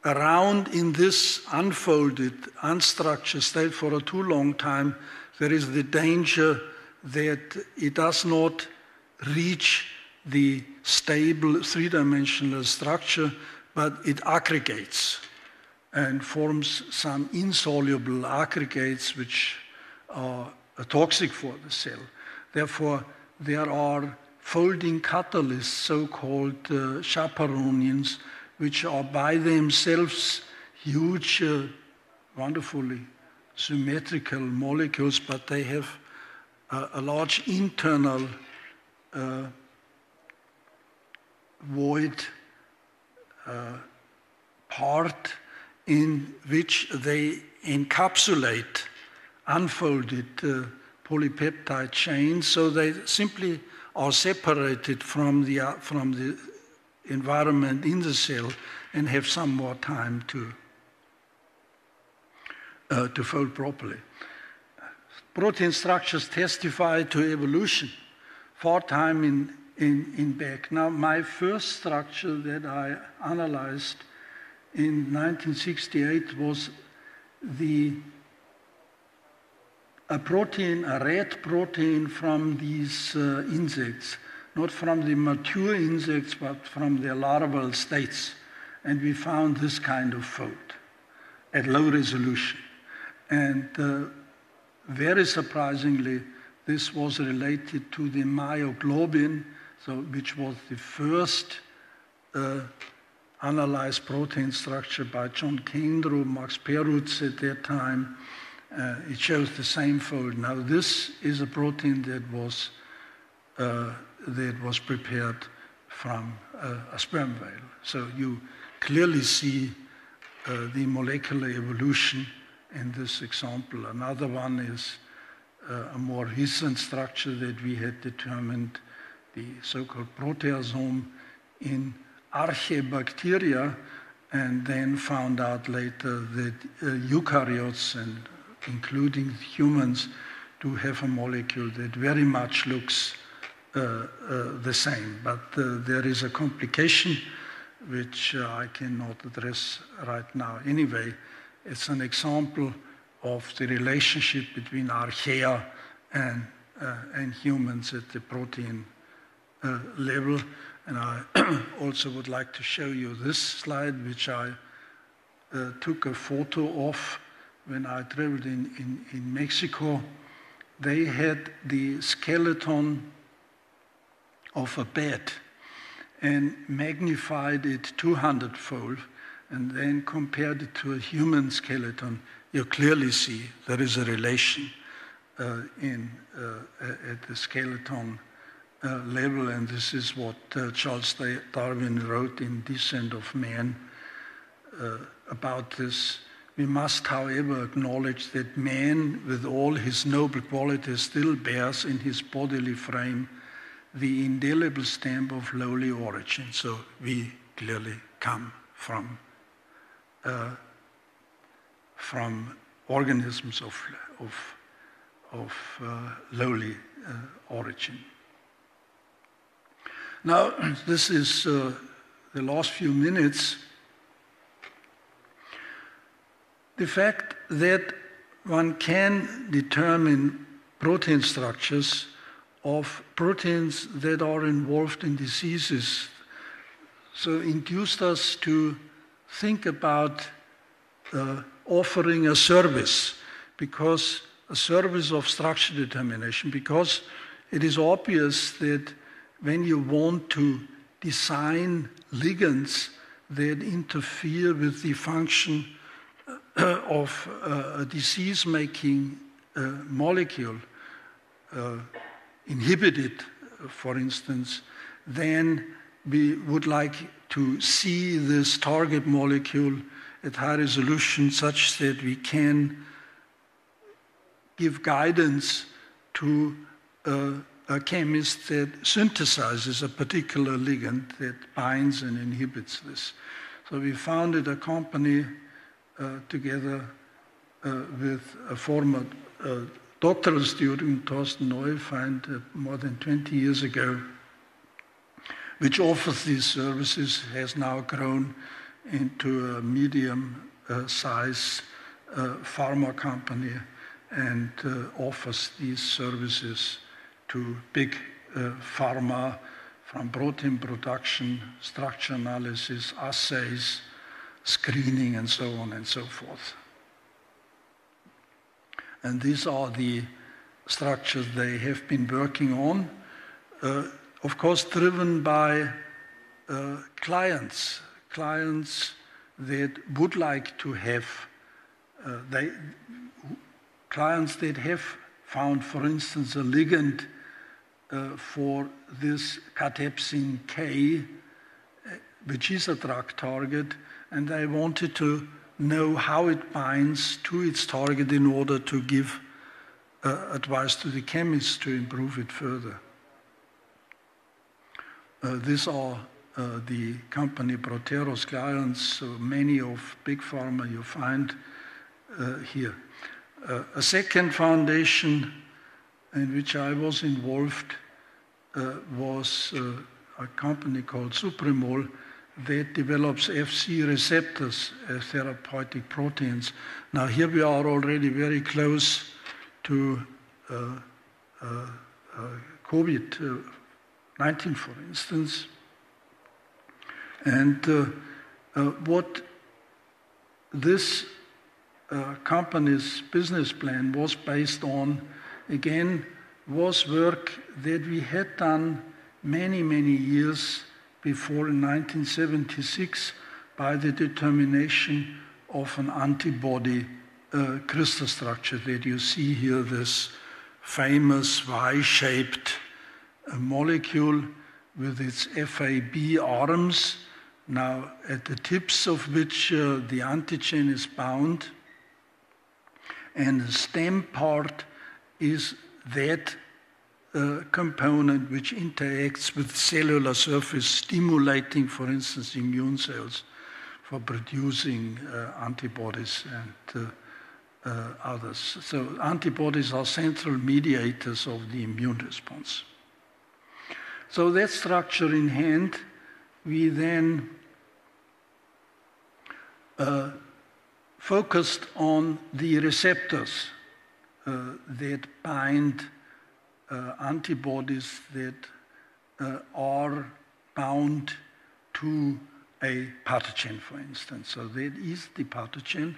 around in this unfolded, unstructured state for a too long time, there is the danger that it does not reach the stable three-dimensional structure, but it aggregates and forms some insoluble aggregates which are toxic for the cell. Therefore, there are folding catalysts, so-called chaperones, which are by themselves huge, wonderfully symmetrical molecules, but they have a large internal void part in which they encapsulate unfolded polypeptide chains, so they simply are separated from the environment in the cell and have some more time to fold properly. Protein structures testify to evolution far time in back. Now, my first structure that I analyzed in 1968 was a protein, a red protein from these insects, not from the mature insects, but from their larval states. And we found this kind of fold at low resolution. And very surprisingly, this was related to the myoglobin, which was the first analyzed protein structure by John Kendrew, Max Perutz at that time. It shows the same fold. Now, this is a protein that was prepared from a sperm whale. So you clearly see the molecular evolution in this example. Another one is a more recent structure that we had determined, the so-called proteasome in archaebacteria, and then found out later that eukaryotes, and including humans, do have a molecule that very much looks the same. But there is a complication which I cannot address right now. Anyway, it's an example of the relationship between archaea and humans at the protein level. And I also would like to show you this slide, which I took a photo of when I traveled in Mexico. They had the skeleton of a bat and magnified it 200-fold, and then compared it to a human skeleton. You clearly see there is a relation at the skeleton level, and this is what Charles Darwin wrote in Descent of Man about this. We must, however, acknowledge that man, with all his noble qualities, still bears in his bodily frame the indelible stamp of lowly origin. So we clearly come from organisms of lowly origin. Now, this is the last few minutes. The fact that one can determine protein structures of proteins that are involved in diseases, so induced us to think about offering a service, because a service of structure determination, because it is obvious that when you want to design ligands that interfere with the function of a disease-making molecule, inhibit it, for instance, then we would like to see this target molecule at high resolution such that we can give guidance to a chemist that synthesizes a particular ligand that binds and inhibits this. So we founded a company together with a former doctoral student, Thorsten Neufeind, more than 20 years ago, which offers these services, has now grown into a medium-size pharma company, and offers these services to big pharma, from protein production, structure analysis, assays, screening, and so on and so forth. And these are the structures they have been working on, of course driven by clients that would like to have, clients that have found, for instance, a ligand for this cathepsin K, which is a drug target, and they wanted to know how it binds to its target in order to give advice to the chemists to improve it further. These are the company Protero's clients, so many of big pharma you find here. A second foundation in which I was involved was a company called Supremol, that develops Fc receptors as therapeutic proteins. Now here we are already very close to COVID-19, for instance. And what this company's business plan was based on, again, was work that we had done many, many years before in 1976 by the determination of an antibody crystal structure that you see here, this famous Y-shaped molecule with its FAB arms, now at the tips of which the antigen is bound, and the stem part is that component which interacts with cellular surface, stimulating, for instance, immune cells for producing antibodies and others. So antibodies are central mediators of the immune response. So that structure in hand, we then focused on the receptors that bind antibodies that are bound to a pathogen, for instance. So that is the pathogen,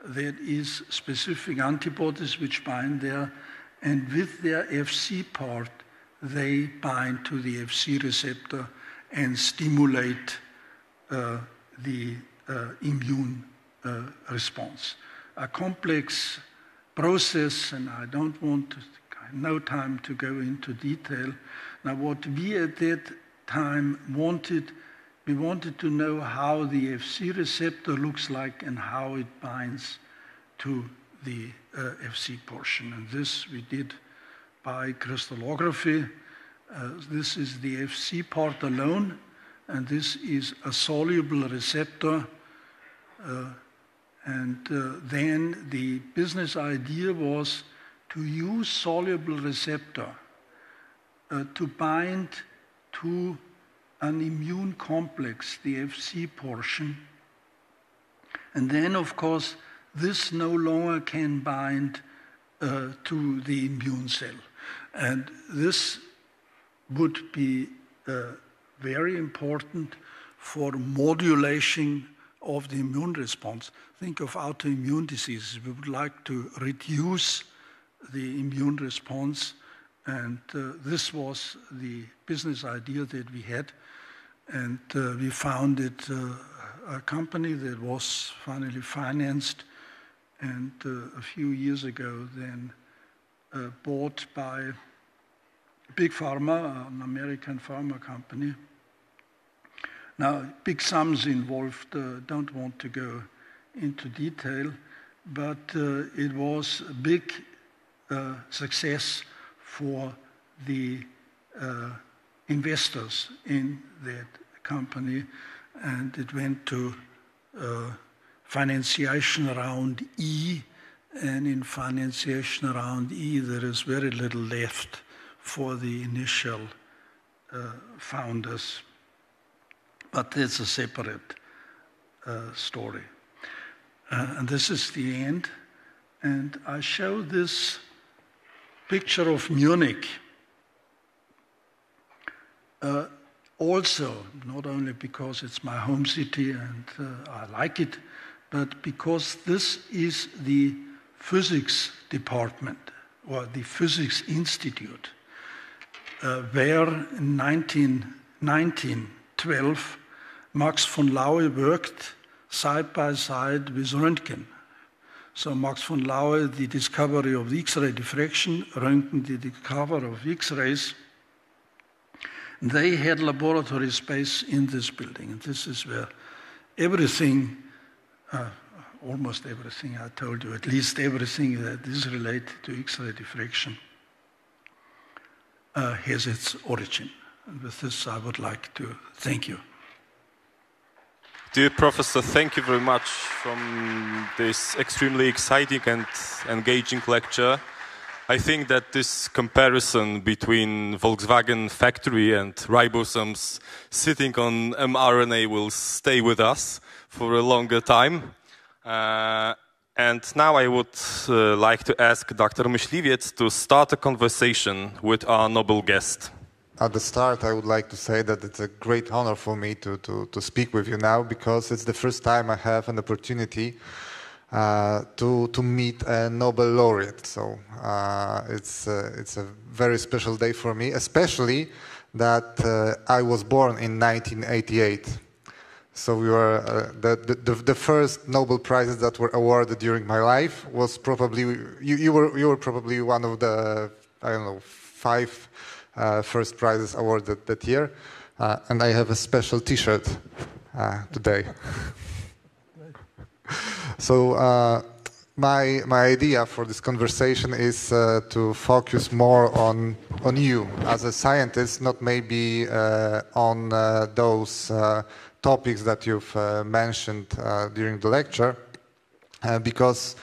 that is specific antibodies which bind there, and with their Fc part, they bind to the Fc receptor and stimulate the immune response. A complex process, and I don't want to, no time to go into detail. Now, what we at that time wanted, we wanted to know how the Fc receptor looks like and how it binds to the Fc portion. And this we did by crystallography. This is the Fc part alone, and this is a soluble receptor. Then the business idea was to use soluble receptor to bind to an immune complex, the Fc portion. And then, of course, this no longer can bind to the immune cell. And this would be very important for modulation of the immune response. Think of autoimmune diseases. We would like to reduce the immune response, and this was the business idea that we had. And we founded a company that was finally financed, and a few years ago then bought by Big Pharma, an American pharma company. Now, big sums involved, don't want to go into detail, but it was a big success for the investors in that company, and it went to financiation round E, and in financiation round E there is very little left for the initial founders. But it's a separate story. And this is the end. And I show this picture of Munich. Also, not only because it's my home city and I like it, but because this is the physics department, or the physics institute, where in 1912, Max von Laue worked side by side with Röntgen. So Max von Laue, the discovery of the X-ray diffraction, Röntgen, the discovery of X-rays. They had laboratory space in this building, and this is where everything, almost everything I told you, at least everything that is related to X-ray diffraction has its origin. And with this, I would like to thank you. Dear Professor, thank you very much for this extremely exciting and engaging lecture. I think that this comparison between Volkswagen factory and ribosomes sitting on mRNA will stay with us for a longer time. And now I would like to ask Dr. Myśliwiec to start a conversation with our noble guest. At the start, I would like to say that it's a great honor for me to speak with you now, because it's the first time I have an opportunity to meet a Nobel laureate. So it's a very special day for me, especially that I was born in 1988. So we were the first Nobel prizes that were awarded during my life was probably you were probably one of the, I don't know, 5 first prizes awarded that year, and I have a special T-shirt today. So my idea for this conversation is to focus more on you as a scientist, not maybe on those topics that you've mentioned during the lecture, because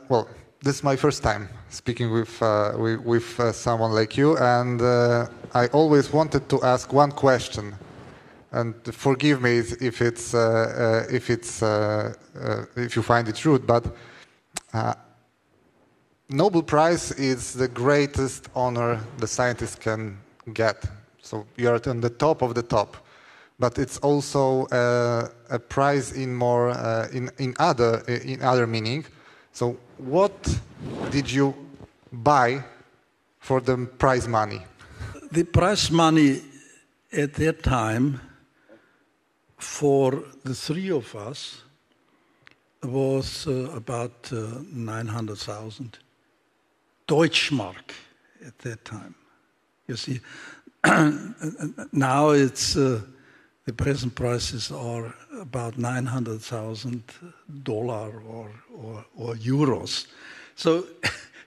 well, this is my first time speaking with someone like you, and I always wanted to ask one question. And forgive me if you find it rude, but Nobel Prize is the greatest honor the scientist can get. So you're on the top of the top, but it's also a prize in more in other meaning. So what did you buy for the prize money? The prize money at that time for the 3 of us was about 900,000 Deutschmark at that time. You see, now it's the present prices are about $900,000 or euros. So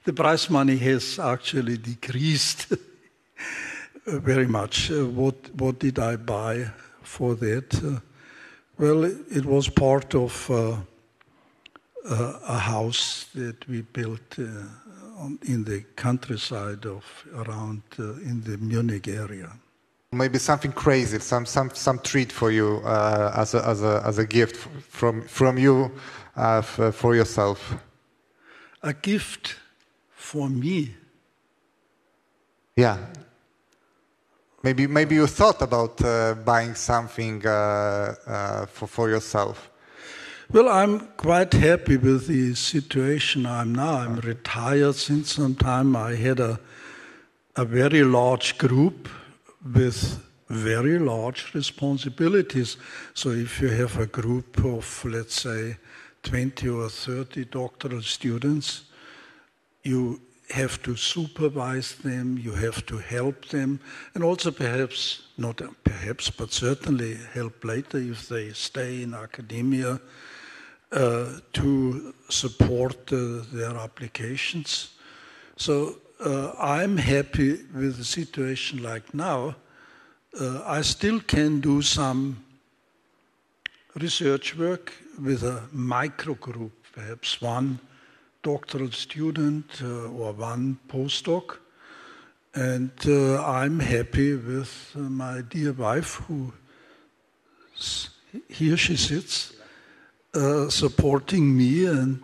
the prize money has actually decreased very much. What did I buy for that? Well, it was part of a house that we built in the countryside of around in the Munich area. Maybe something crazy, some treat for you as a gift from you for yourself. A gift for me. Yeah. Maybe you thought about buying something for yourself. Well, I'm quite happy with the situation I'm now. I'm retired since some time. I had a very large group with very large responsibilities. So if you have a group of, let's say, 20 or 30 doctoral students, you have to supervise them, you have to help them, and also perhaps, not perhaps, but certainly help later if they stay in academia to support their applications. So I'm happy with the situation like now. I still can do some research work with a micro group, perhaps one doctoral student or one postdoc. And I'm happy with my dear wife, who here she sits, supporting me, and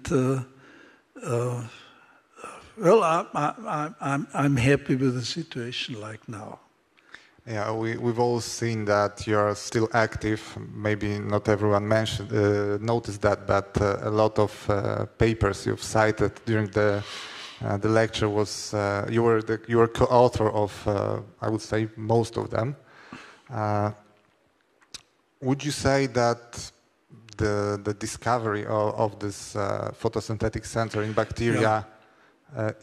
well, I'm happy with the situation like now. Yeah, we've all seen that you're still active. Maybe not everyone noticed that, but a lot of papers you've cited during the lecture was you were co-author of I would say most of them. Would you say that the discovery of this photosynthetic center in bacteria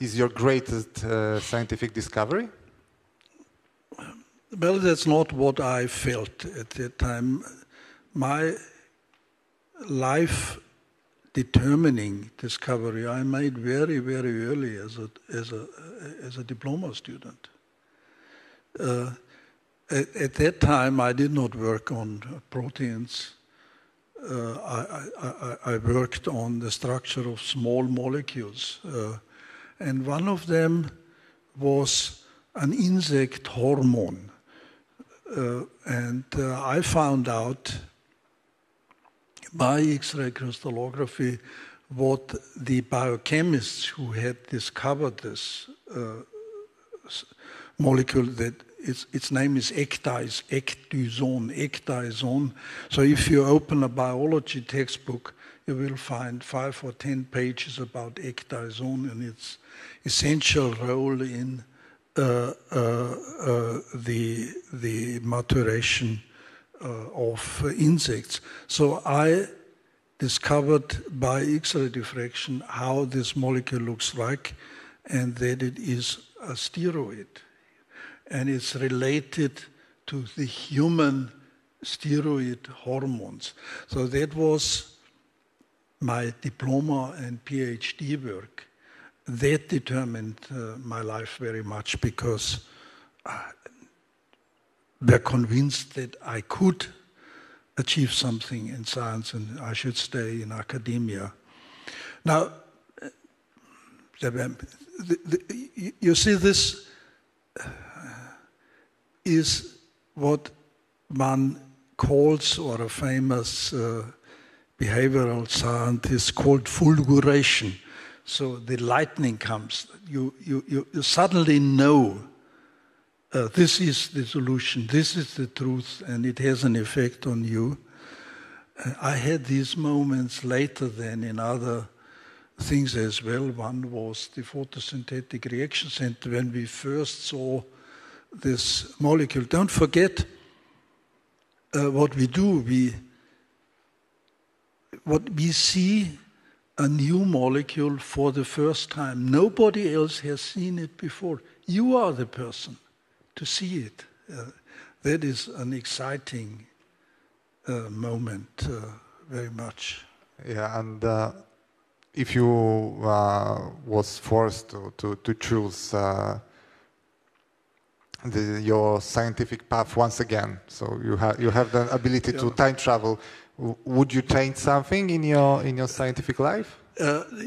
is your greatest scientific discovery? Well, that's not what I felt at that time. My life-determining discovery I made very, very early as a diploma student. At that time, I did not work on proteins. I worked on the structure of small molecules. and one of them was an insect hormone. I found out by X-ray crystallography what the biochemists who had discovered this molecule, that its name is ecdysone. So if you open a biology textbook, you will find 5 or 10 pages about ecdysone and its essential role in the maturation of insects. So I discovered by X-ray diffraction how this molecule looks like, and that it is a steroid. And it's related to the human steroid hormones. So that was my diploma and PhD work. That determined my life very much, because they're convinced that I could achieve something in science and I should stay in academia. Now, you see, this is what one calls, or a famous behavioral scientist called fulguration. So the lightning comes. You suddenly know this is the solution, this is the truth, and it has an effect on you. I had these moments later than in other things as well. One was the photosynthetic reaction center, when we first saw this molecule. Don't forget what we do. What we see a new molecule for the first time. Nobody else has seen it before. You are the person to see it. That is an exciting moment, very much. Yeah, and if you was forced to choose your scientific path once again, so you have the ability to time travel, would you change something in your scientific life?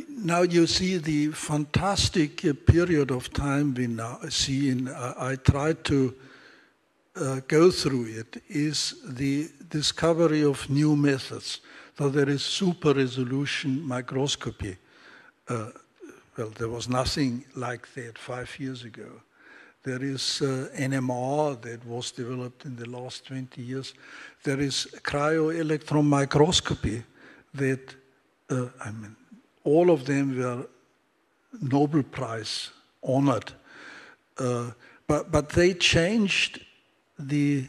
Now you see the fantastic period of time we now see, and I tried to go through it, is the discovery of new methods. So there is super resolution microscopy. Well, there was nothing like that 5 years ago. There is NMR that was developed in the last 20 years. There is cryo-electron microscopy that, all of them were Nobel Prize honored. But they changed the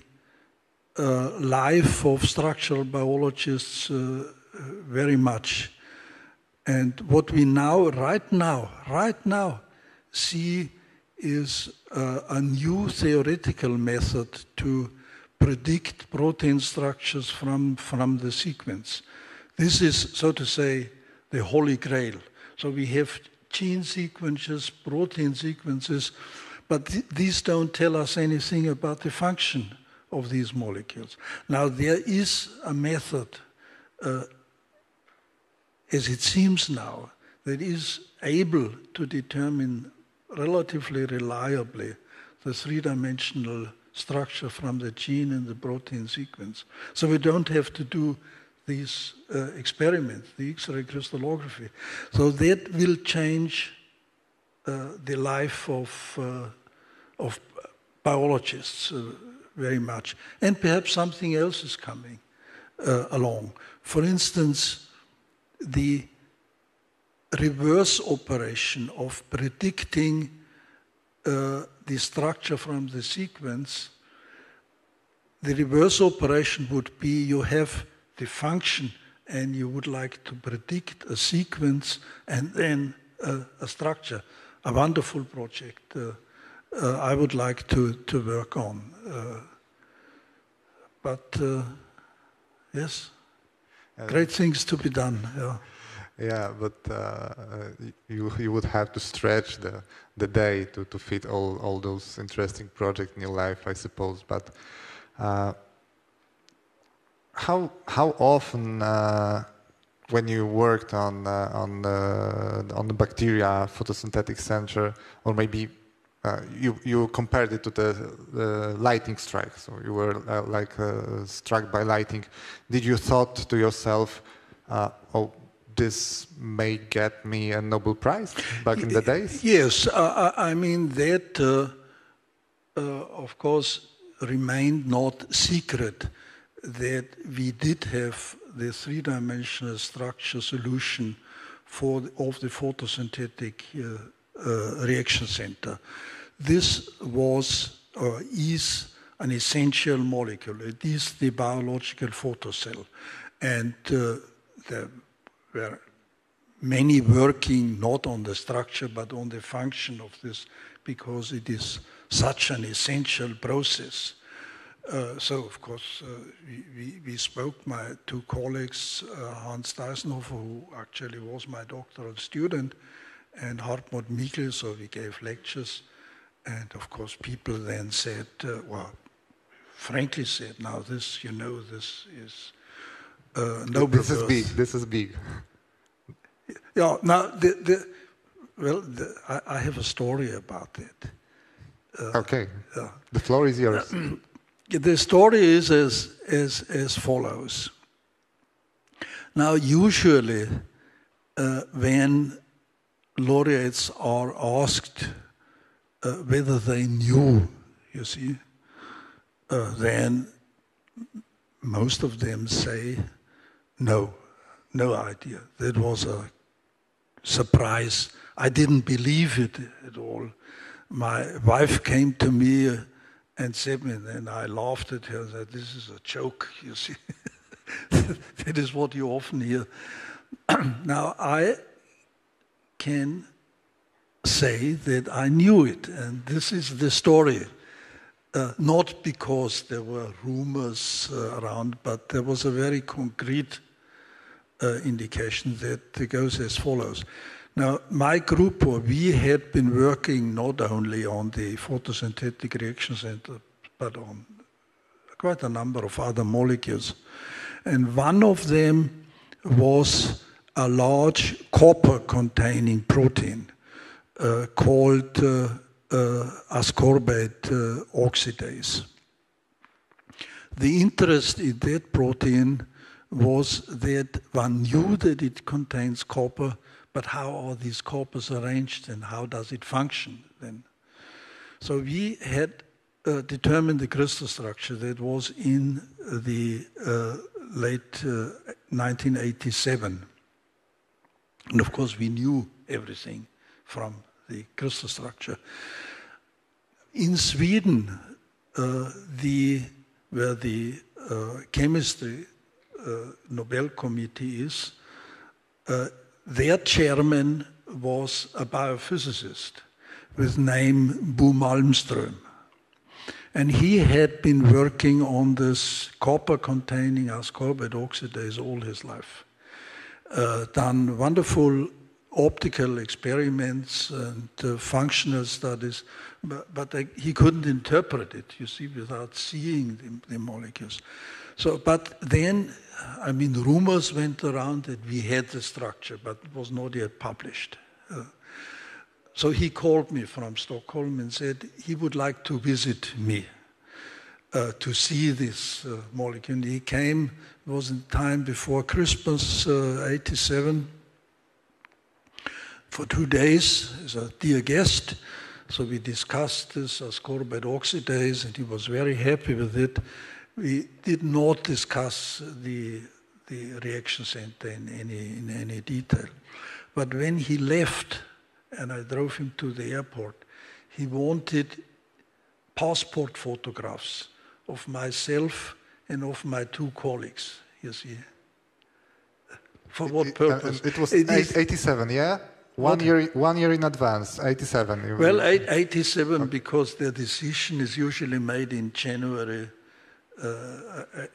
life of structural biologists very much. And what we now, right now, see is a new theoretical method to predict protein structures from the sequence. This is, so to say, the holy grail. So we have gene sequences, protein sequences, but these don't tell us anything about the function of these molecules. Now, there is a method, as it seems now, that is able to determine relatively reliably the three-dimensional structure from the gene and the protein sequence. So we don't have to do these experiments, the X-ray crystallography. So that will change the life of biologists very much. And perhaps something else is coming along. For instance, the reverse operation of predicting the structure from the sequence. The reverse operation would be you have the function and you would like to predict a sequence and then a structure. A wonderful project I would like to work on. Yes, great things to be done. Yeah. Yeah, but you would have to stretch the day to fit all those interesting projects in your life, I suppose. But how often when you worked on the bacteria photosynthetic center, or maybe you compared it to the lightning strike, so you were struck by lightning. Did you thought to yourself, oh, this may get me a Nobel Prize back in the days? Yes, I mean that, of course, remained not secret that we did have the three-dimensional structure solution of the photosynthetic reaction center. This was or is an essential molecule. It is the biological photocell. And there were many working not on the structure but on the function of this, because it is such an essential process. So, of course, we spoke, my two colleagues, Hans Deisenhofer, who actually was my doctoral student, and Hartmut Michel, so we gave lectures. And, of course, people then said, well, frankly said, now this, you know, this is Nobel. This is big, this is big. Yeah, now, I have a story about that. Okay, the floor is yours. The story is as follows. Now, usually, when laureates are asked whether they knew, you see, then most of them say, no idea. That was a surprise. I didn't believe it at all. My wife came to me and said me, and I laughed at her, that this is a joke, you see. That is what you often hear. Now, I can say that I knew it, and this is the story. Not because there were rumors around, but there was a very concrete indication that goes as follows. Now, my group, or we had been working not only on the photosynthetic reaction center, but on quite a number of other molecules. And one of them was a large copper-containing protein called ascorbate oxidase. The interest in that protein was that one knew that it contains copper, but how are these coppers arranged and how does it function then? So we had determined the crystal structure that was in the late 1987. And of course we knew everything from the crystal structure. In Sweden, where the chemistry Nobel Committee is, their chairman was a biophysicist with name Bo Malmström. And he had been working on this copper-containing ascorbate oxidase all his life. Done wonderful optical experiments and functional studies, but he couldn't interpret it, you see, without seeing the molecules. So, but then, I mean, rumors went around that we had the structure, but it was not yet published. So he called me from Stockholm and said he would like to visit me to see this molecule. He came, it was in time before Christmas, 87, for 2 days as a dear guest. So we discussed this ascorbate oxidase, and he was very happy with it. We did not discuss the reaction center in any detail. But when he left, and I drove him to the airport, he wanted passport photographs of myself and of my two colleagues, you see. For what purpose? It was 87, yeah? One year in advance, 87. Well, 87, because the decision is usually made in January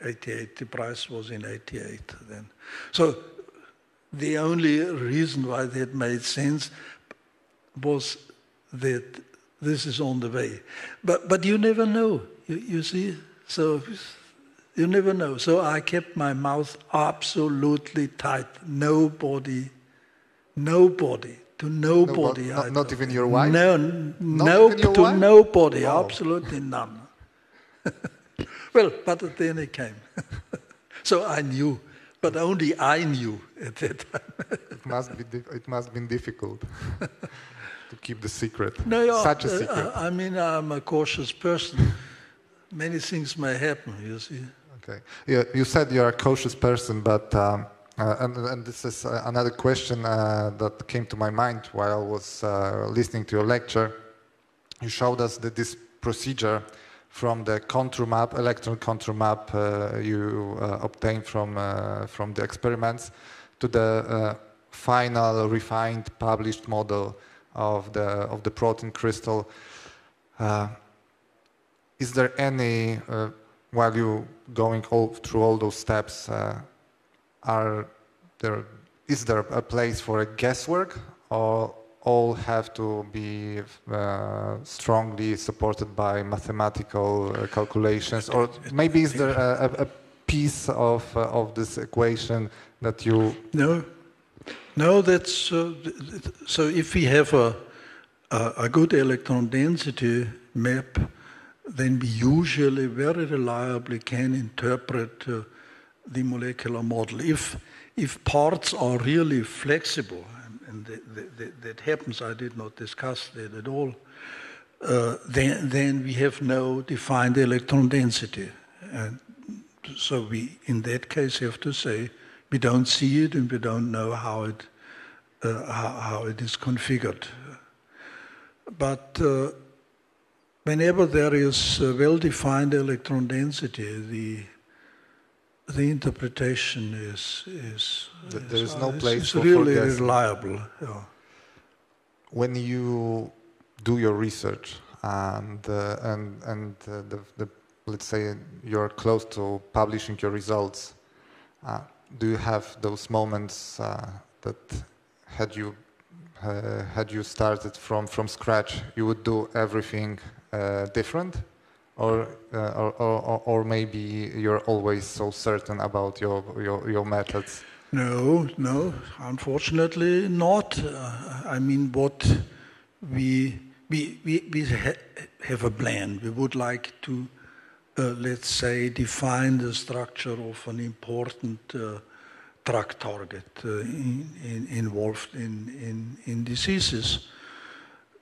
88. The prize was in 88 then. So the only reason why that made sense was that this is on the way. But you never know, you see. So You never know. So I kept my mouth absolutely tight. Nobody. To nobody. Not even your wife? No, to nobody. Wow. Absolutely none. Well, but then it came. So I knew, but only I knew at that time. It must have been difficult to keep the secret. No, yeah, Such a secret. I mean, I'm a cautious person. Many things may happen, you see. Okay. Yeah, you said you're a cautious person, but and this is another question that came to my mind while I was listening to your lecture. You showed us that this procedure from the contour map, electron contour map you obtained from the experiments to the final refined published model of the protein crystal. Is there any, while you going through all those steps, is there a place for a guesswork, or all have to be strongly supported by mathematical calculations, or maybe is there a piece of this equation that you... No, that's so if we have a good electron density map, then we usually very reliably can interpret the molecular model. If parts are really flexible, and that happens, I did not discuss that at all, then we have no defined electron density. And so we, in that case, have to say we don't see it and we don't know how it is configured. But whenever there is a well-defined electron density, the interpretation is there is no place for really guessing. reliable. Yeah. When you do your research and let's say you're close to publishing your results, do you have those moments that had you started from scratch, you would do everything different, or maybe you're always so certain about your methods? No, unfortunately not. I mean, what we have a plan. We would like to, let's say, define the structure of an important drug target involved in diseases.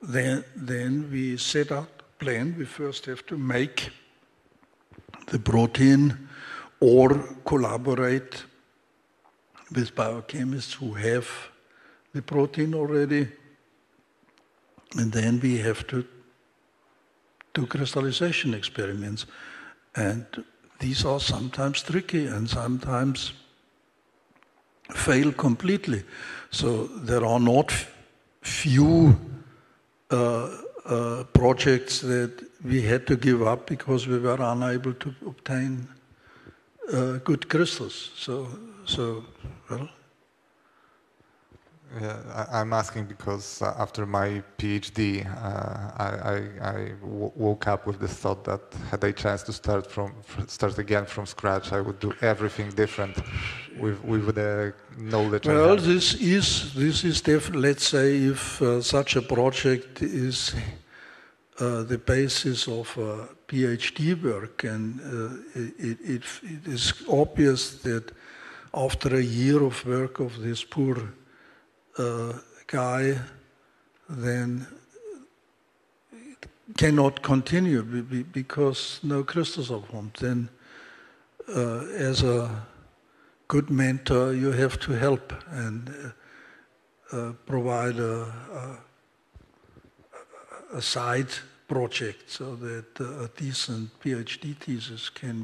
Then we set up a plan. We first have to make the protein or collaborate with biochemists who have the protein already. And then we have to do crystallization experiments. And these are sometimes tricky and sometimes fail completely. So there are not few projects that we had to give up because we were unable to obtain good crystals. So well. Yeah, I'm asking because after my PhD, I woke up with the thought that had I chance to start again from scratch, I would do everything different with the knowledge. Well, this is definitely. Let's say if such a project is the basis of PhD work, and it is obvious that after a year of work of this poor guy, then it cannot continue because no crystals are formed. Then, as a good mentor, you have to help and provide a side project so that a decent PhD thesis can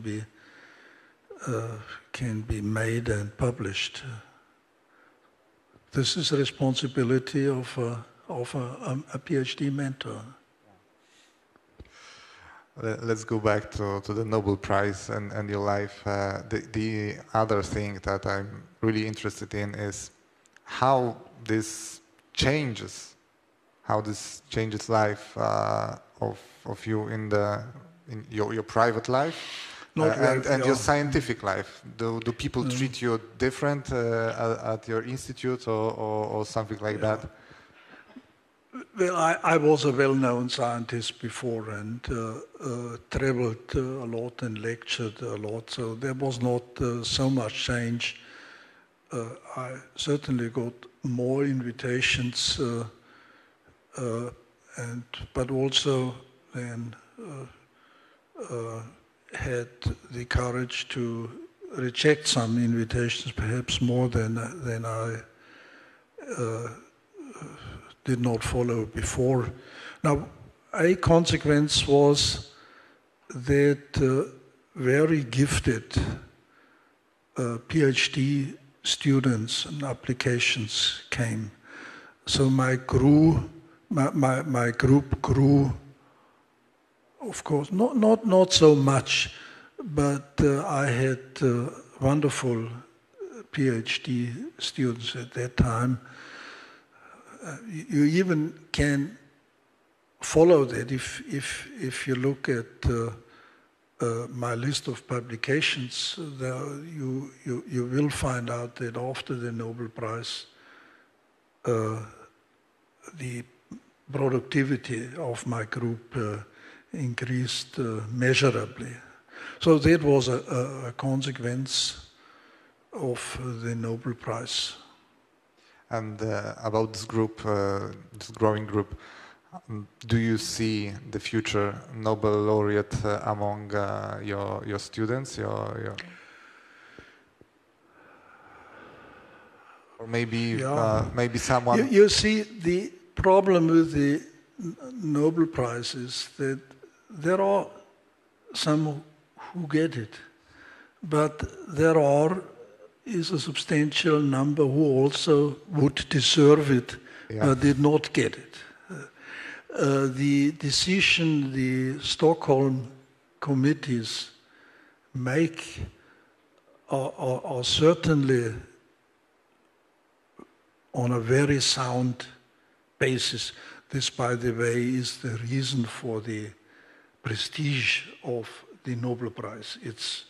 be made and published. This is the responsibility of a PhD mentor. Let's go back to the Nobel Prize and your life. The other thing that I'm really interested in is how this changes life of you in your private life, And your scientific life, do people treat you different at your institute or something like that? Well, I was a well-known scientist before and traveled a lot and lectured a lot, so there was not so much change. I certainly got more invitations, but also then had the courage to reject some invitations, perhaps more than I did not follow before. Now, a consequence was that very gifted PhD students and applications came. So my group grew, of course, not so much, but I had wonderful PhD students at that time. You even can follow that if you look at my list of publications. You will find out that after the Nobel Prize, the productivity of my group increased measurably. So that was a consequence of the Nobel Prize. And about this group, this growing group, do you see the future Nobel laureate among your students, or maybe maybe someone? You see, the problem with the Nobel Prize is that there are some who get it, but there is a substantial number who also would deserve it, but did not get it. The decision the Stockholm committees make are certainly on a very sound basis. This, by the way, is the reason for the prestige of the Nobel Prize. It's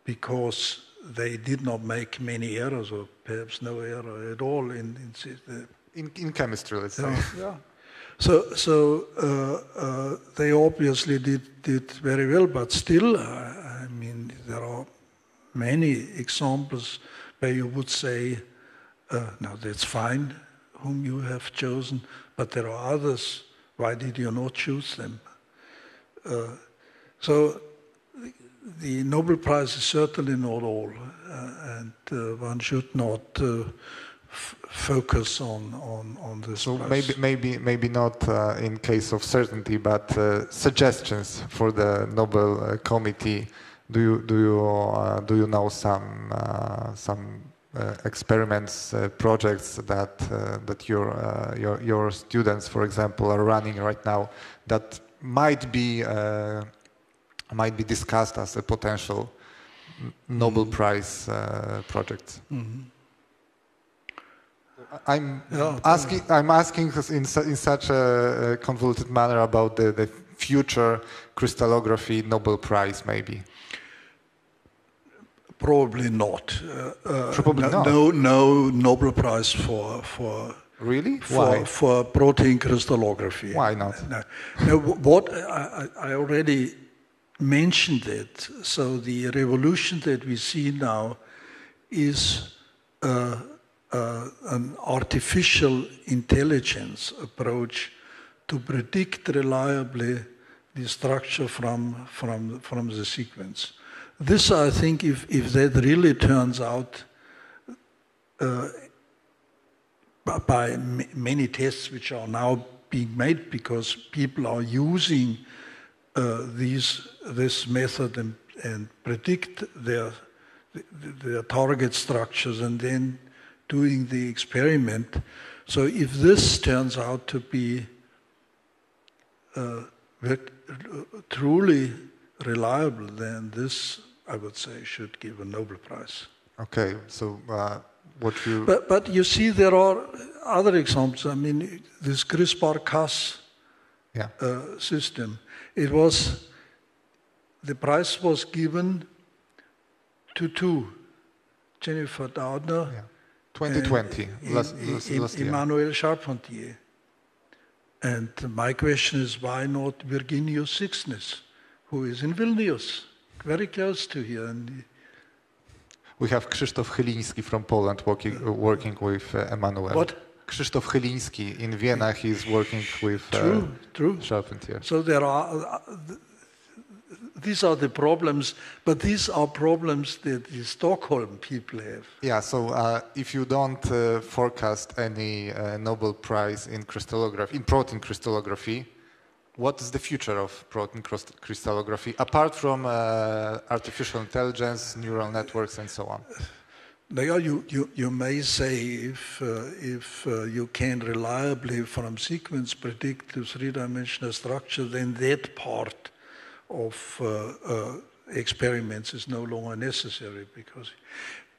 because they did not make many errors, or perhaps no error at all in chemistry, let's say. Yeah. So they obviously did very well, but still, I mean, there are many examples where you would say, now that's fine, whom you have chosen, but there are others, why did you not choose them? So the Nobel Prize is certainly not all, and one should not focus on this. So prize. maybe not in case of certainty, but suggestions for the Nobel Committee. Do you know some experiments, projects that your students, for example, are running right now that might be discussed as a potential Nobel Prize project? Mm-hmm. I'm asking in such a convoluted manner about the future crystallography Nobel Prize, maybe. Probably not. Probably not. No Nobel Prize for really? Why? For protein crystallography. Why not? No, what I already mentioned it. So the revolution that we see now is an artificial intelligence approach to predict reliably the structure from the sequence. This, I think, if that really turns out by many tests which are now being made because people are using this method and predict their target structures and then doing the experiment. So if this turns out to be truly reliable, then this, I would say, should give a Nobel Prize. Okay, so what you... But you see, there are other examples. I mean, this CRISPR-Cas system, it was the prize was given to two, Jennifer Doudna, 2020, last year. Emmanuel Charpentier. And my question is, why not Virginijus Siksnis, who is in Vilnius, very close to here. And we have Krzysztof Chyliński from Poland working with Emmanuel. What? Krzysztof Chyliński in Vienna, he's working with true. Charpentier. So there are, these are the problems, but these are problems that the Stockholm people have. Yeah, so if you don't forecast any Nobel Prize in crystallography, in protein crystallography, what is the future of protein crystallography, apart from artificial intelligence, neural networks, and so on? Now, you may say if you can reliably from sequence predict the three-dimensional structure, then that part of experiments is no longer necessary.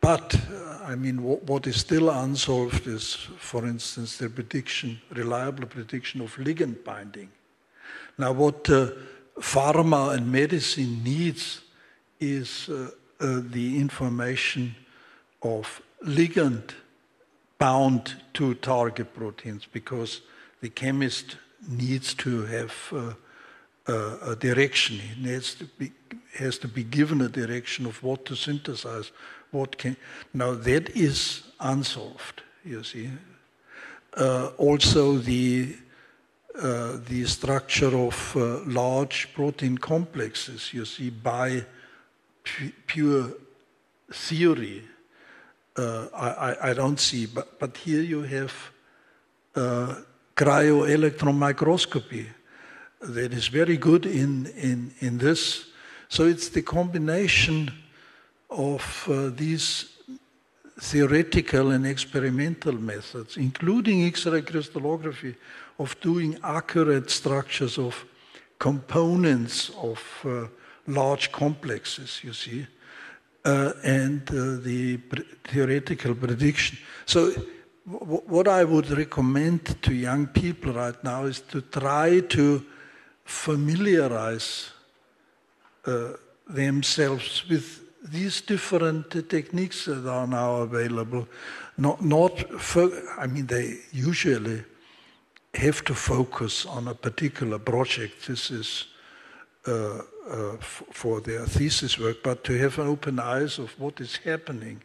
But I mean, what is still unsolved is, for instance, the reliable prediction of ligand binding. Now, what pharma and medicine needs is the information of ligand bound to target proteins, because the chemist needs to have a direction. He has to be given a direction of what to synthesize. Now that is unsolved, you see. Also the structure of large protein complexes, you see, by pure theory, I don't see. But here you have cryo-electron microscopy that is very good in this. So it's the combination of these theoretical and experimental methods, including X-ray crystallography, of doing accurate structures of components of large complexes, you see, and the theoretical prediction. So what I would recommend to young people right now is to try to familiarize themselves with these different techniques that are now available. I mean, they usually have to focus on a particular project. This is for their thesis work, but to have open eyes of what is happening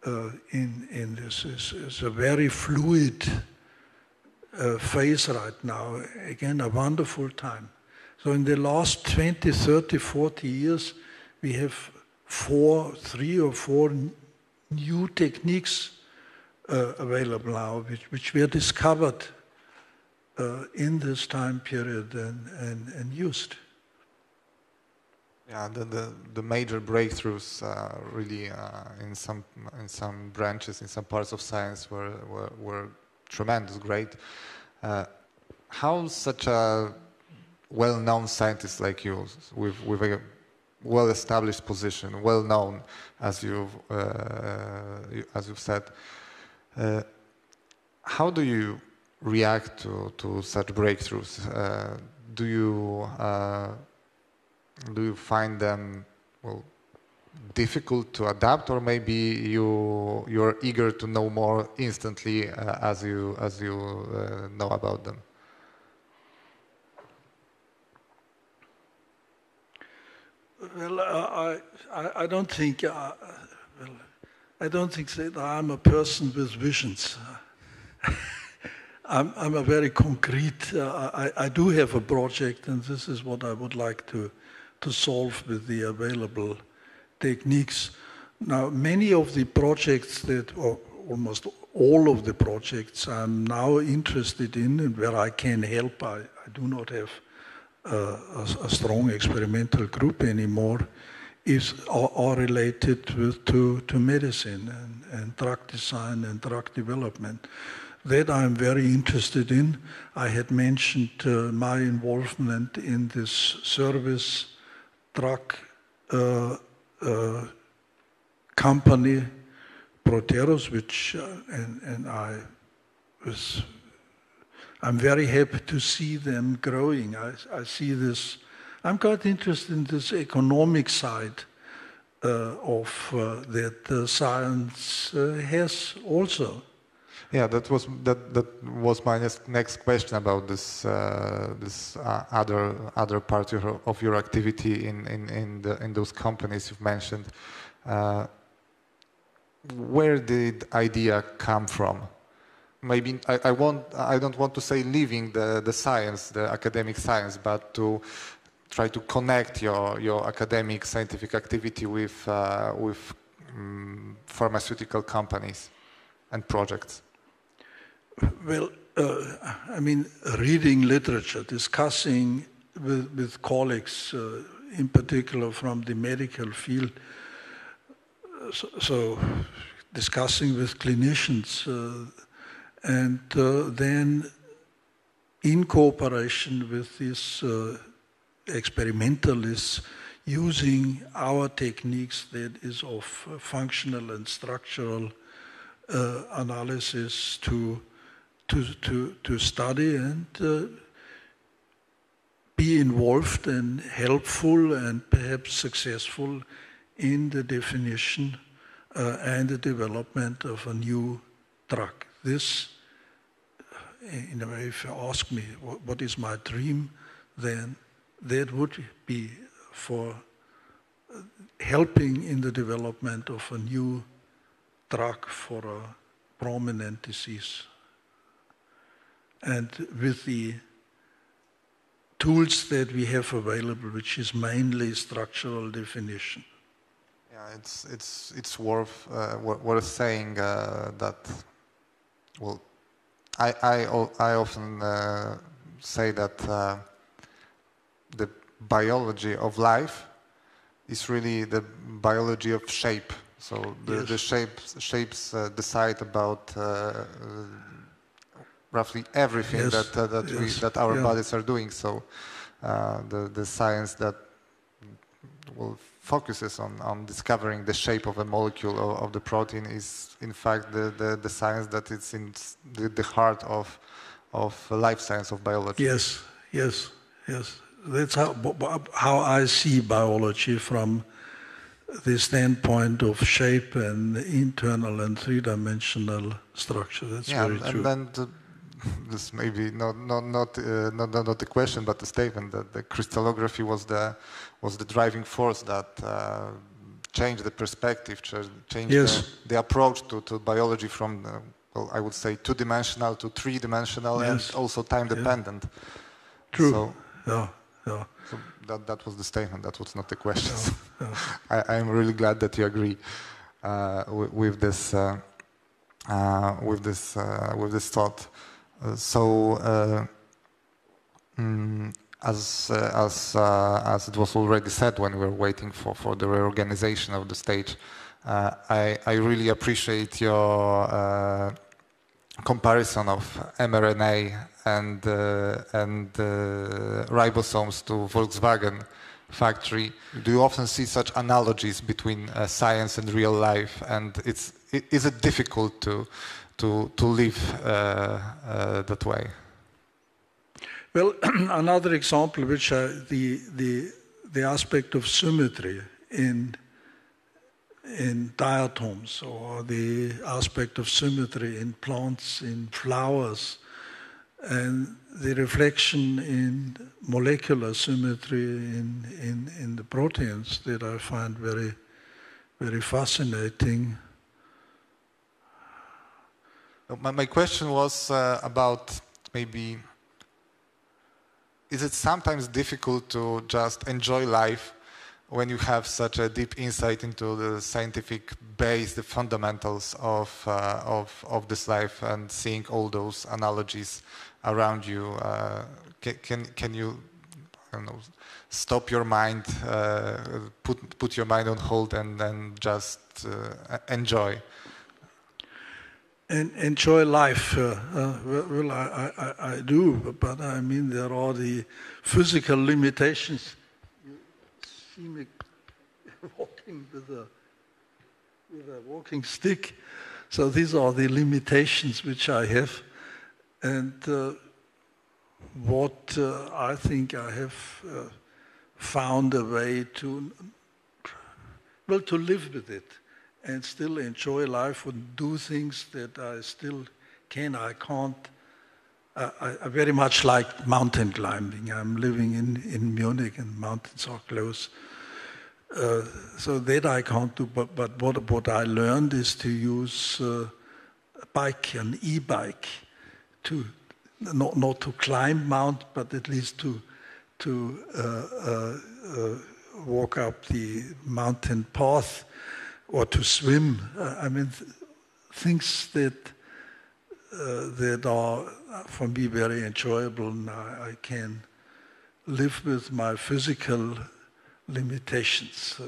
in this is a very fluid phase right now. Again, a wonderful time. So in the last 20, 30, 40 years, we have 3 or 4 new techniques available now, which were discovered in this time period and used. Yeah, the major breakthroughs really in some branches, in some parts of science were tremendous, great. How such a well-known scientist like you, with a well-established position, well-known, as you've said, how do you react to such breakthroughs? Do you find them difficult to adapt, or maybe you're eager to know more instantly as you know about them? Well, I don't think that I'm a person with visions. I'm a very concrete. I do have a project, and this is what I would like to solve with the available techniques. Now, many of the projects or almost all of the projects I'm now interested in, and where I can help, I do not have a strong experimental group anymore, are related to medicine and drug design and drug development. That I'm very interested in. I had mentioned my involvement in this service drug company, Proteros, which I'm very happy to see them growing. I see this I'm quite interested in this economic side of that science has also. Yeah, that was my next question about this other part of your activity in those companies you've mentioned. Where did idea come from? Maybe I don't want to say leaving the science, the academic science, but to try to connect your academic scientific activity with pharmaceutical companies and projects. Well, I mean, reading literature, discussing with colleagues, in particular from the medical field, so discussing with clinicians, and then in cooperation with these experimentalists, using our techniques that is of functional and structural analysis to study and be involved and helpful and perhaps successful in the definition and the development of a new drug. This, in a way, if you ask me what is my dream, then that would be for helping in the development of a new drug for a prominent disease. And with the tools that we have available, which is mainly structural definition. Yeah, it's worth saying that. Well, I often say that the biology of life is really the biology of shape. So the shapes decide about roughly everything that our bodies are doing. So the science that focuses on discovering the shape of a molecule of the protein is in fact the science that is in the heart of life science of biology. Yes. That's how I see biology from the standpoint of shape and internal and three-dimensional structure. That's very true. And then this may be not the question, but the statement that the crystallography was the driving force that changed the perspective, changed the approach to biology from, I would say, two-dimensional to three-dimensional and also time-dependent. True. So, So that was the statement. That was not the question. I'm really glad that you agree with this thought. As it was already said when we were waiting for the reorganization of the stage, I really appreciate your comparison of mRNA and ribosomes to Volkswagen factory. Do you often see such analogies between science and real life? And is it difficult to live that way? Well, another example, which the aspect of symmetry in diatoms, or the aspect of symmetry in plants, in flowers, and the reflection in molecular symmetry in the proteins that I find very, very fascinating. My question was about maybe, is it sometimes difficult to just enjoy life when you have such a deep insight into the scientific base, the fundamentals of this life, and seeing all those analogies around you? Can you, I don't know, stop your mind, put your mind on hold, and then just enjoy? And enjoy life. Well, I do, but I mean there are the physical limitations. You see me walking with a walking stick, so these are the limitations which I have, and what I think I have found a way to, well, to live with it and still enjoy life and do things that I still can. I can't. I very much like mountain climbing. I'm living in Munich and mountains are close. So that I can't do, but what I learned is to use a bike, an e-bike, to not to climb mount, but at least to walk up the mountain path or to swim. I mean, things that are for me very enjoyable, and I can live with my physical limitations.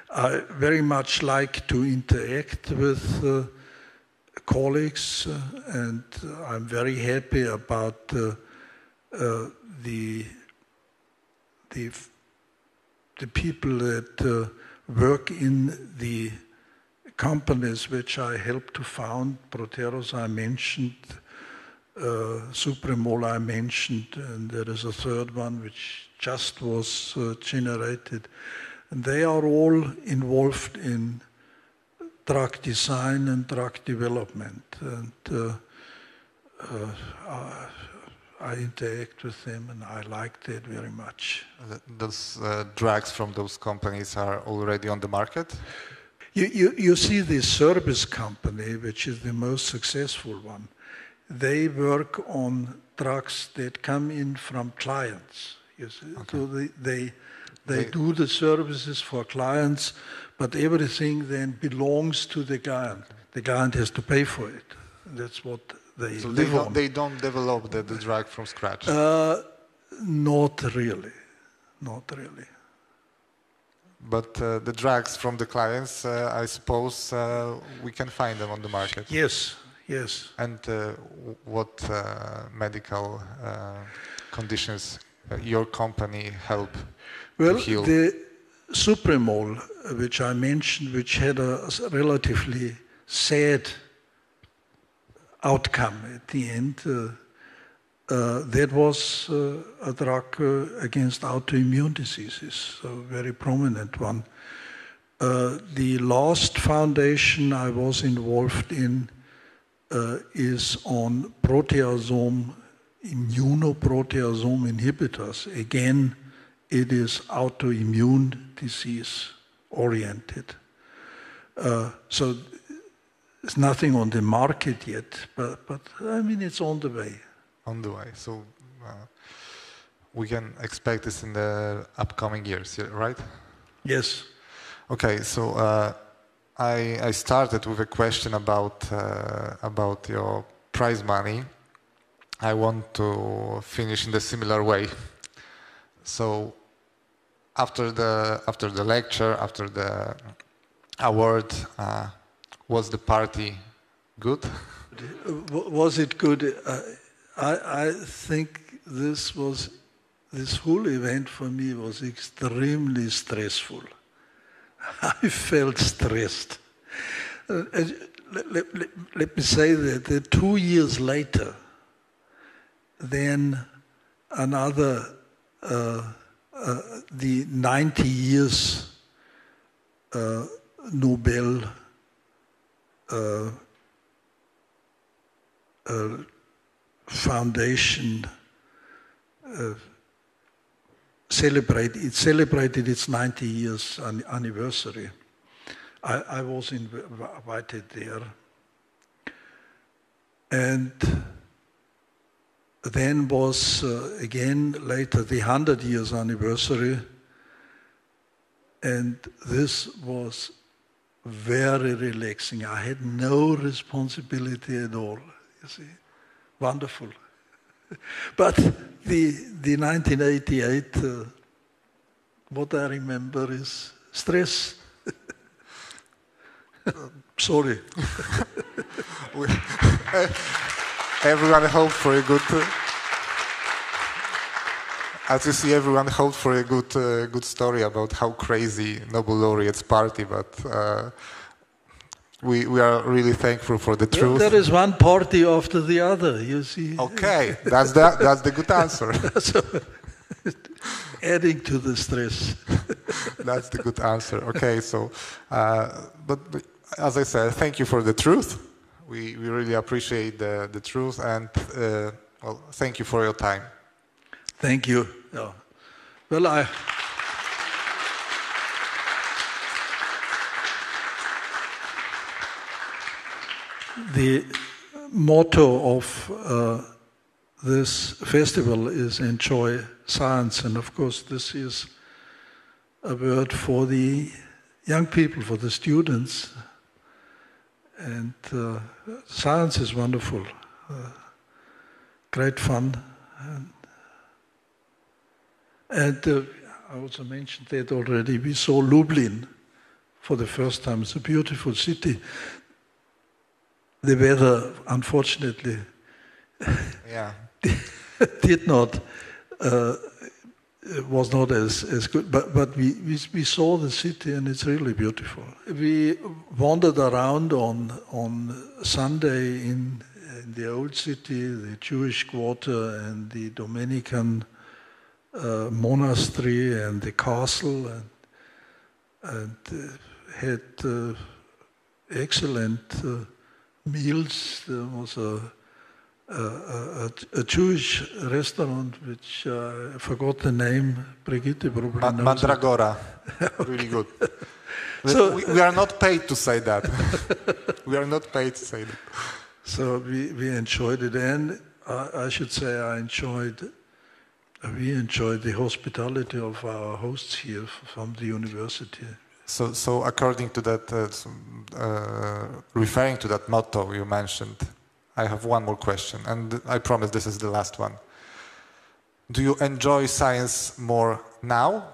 I very much like to interact with colleagues, and I'm very happy about the people that work in the companies which I helped to found. Proteros I mentioned, Supremol I mentioned, and there is a third one which just was generated. And they are all involved in drug design and drug development. And I interact with them, and I like that very much. Those drugs from those companies are already on the market? You see the service company, which is the most successful one. They work on drugs that come in from clients. You see? Okay. So they do the services for clients, but everything then belongs to the client. The client has to pay for it. That's what they live on. They don't develop the drug from scratch? Not really. Not really. But the drugs from the clients, I suppose we can find them on the market? Yes, yes. And what medical conditions your company help to heal? Well, the Supremol, which I mentioned, which had a relatively sad outcome at the end, that was a drug against autoimmune diseases, a very prominent one. The last foundation I was involved in is on proteasome, immunoproteasome inhibitors. Again, it is autoimmune disease oriented. So there's nothing on the market yet, but I mean, it's on the way. On the way. So we can expect this in the upcoming years, right? Yes. Okay, so I started with a question about your prize money. I want to finish in a similar way. So after the lecture, after the award, was the party good? Was it good? I think this whole event for me was extremely stressful. I felt stressed. Let me say that 2 years later, then another, the 90 years Nobel Foundation celebrated its 90 years anniversary. I was invited there. And then was again later the 100 years anniversary. And this was very relaxing. I had no responsibility at all, you see. Wonderful. But the 1988, what I remember is stress. Sorry. Everyone hoped for a good... as you see, everyone hoped for a good story about how crazy Nobel laureates party, but we are really thankful for the truth. There is one party after the other, you see. Okay, that's the good answer. adding to the stress. That's the good answer. Okay, so, but as I said, thank you for the truth. We really appreciate the truth, and well, thank you for your time. Thank you. Yeah. Well, the motto of this festival is enjoy science, and of course this is a word for the young people, for the students, and science is wonderful, great fun, and I also mentioned that already. We saw Lublin for the first time. It's a beautiful city. The weather, unfortunately, was not as good, but we saw the city, and it's really beautiful. We wandered around on Sunday in the old city, the Jewish quarter, and the Dominican monastery, and the castle, and had excellent meals. There was a Jewish restaurant, which I forgot the name. Brigitte probably knows. Mandragora, really good. So we are not paid to say that. We are not paid to say that. So we enjoyed it, and I should say we enjoyed the hospitality of our hosts here from the university. So according to that, referring to that motto you mentioned, I have one more question, and I promise this is the last one. Do you enjoy science more now,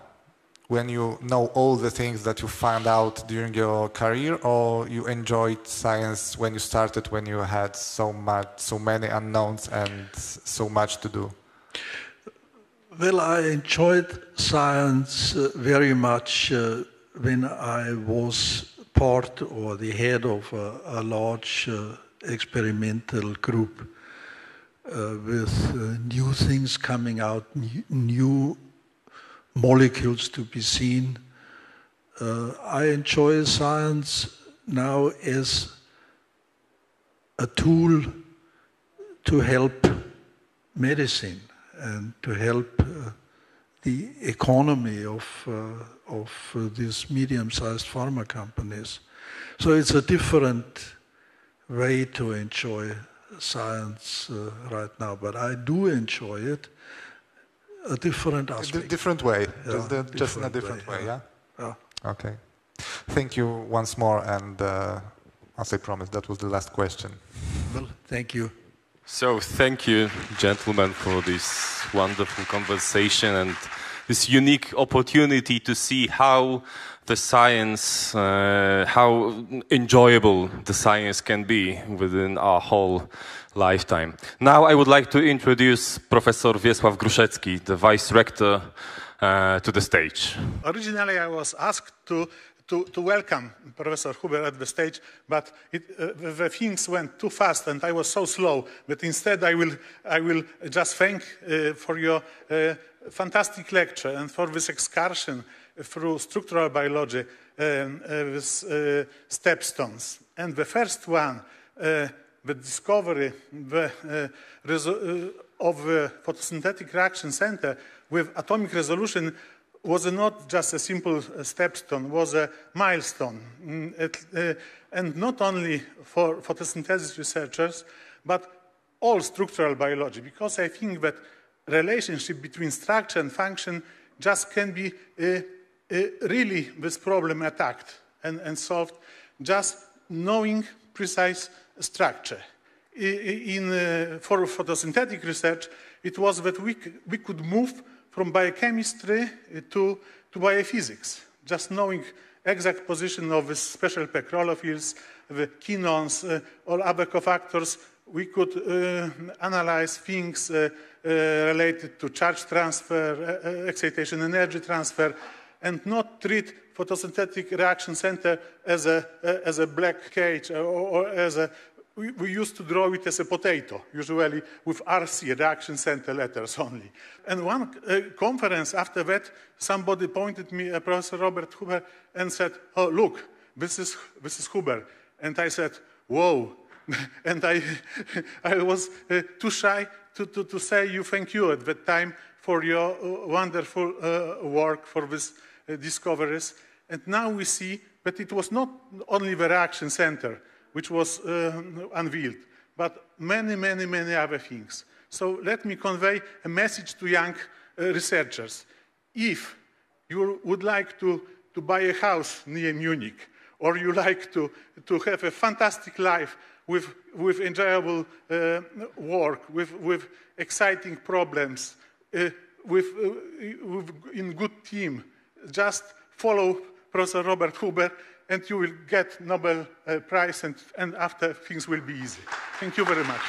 when you know all the things that you found out during your career, or you enjoyed science when you started, when you had so many unknowns and so much to do? Well, I enjoyed science very much when I was part or the head of a large experimental group with new things coming out, new molecules to be seen. I enjoy science now as a tool to help medicine and to help the economy of these medium-sized pharma companies. So it's a different way to enjoy science right now, but I do enjoy it a different aspect. Different way, Yeah, just in a different way, yeah? Yeah. Okay. Thank you once more, and as I promised, that was the last question. Well, thank you. So thank you, gentlemen, for this wonderful conversation and this unique opportunity to see how the science, how enjoyable the science can be within our whole lifetime. Now I would like to introduce Professor Wiesław Gruszecki, the Vice Rector, to the stage. Originally I was asked to welcome Professor Huber at the stage, but the things went too fast and I was so slow. But instead I will just thank for your fantastic lecture and for this excursion through structural biology with stepstones. And the first one, the discovery of the photosynthetic reaction center with atomic resolution was not just a simple stepstone, was a milestone. And not only for photosynthesis researchers, but all structural biology, because I think that relationship between structure and function just can be really this problem attacked and solved just knowing precise structure. For photosynthetic research, it was that we could move from biochemistry to biophysics, just knowing exact position of the special petrolophiles, the kinones, all other cofactors. We could analyze things related to charge transfer, excitation energy transfer, and not treat photosynthetic reaction center as a black cage or as a we used to draw it as a potato, usually with RC, reaction center letters only. And one conference after that, somebody pointed me, Professor Robert Huber, and said, oh, look, this is Huber. And I said, whoa. And I was too shy to say you thank you at that time for your wonderful work, for these discoveries. And now we see that it was not only the reaction center which was unveiled, but many, many, many other things. So let me convey a message to young researchers. If you would like to buy a house near Munich, or you like to have a fantastic life with enjoyable work, with exciting problems, in good team, just follow Professor Robert Huber, and you will get Nobel Prize, and after things will be easy. Thank you very much.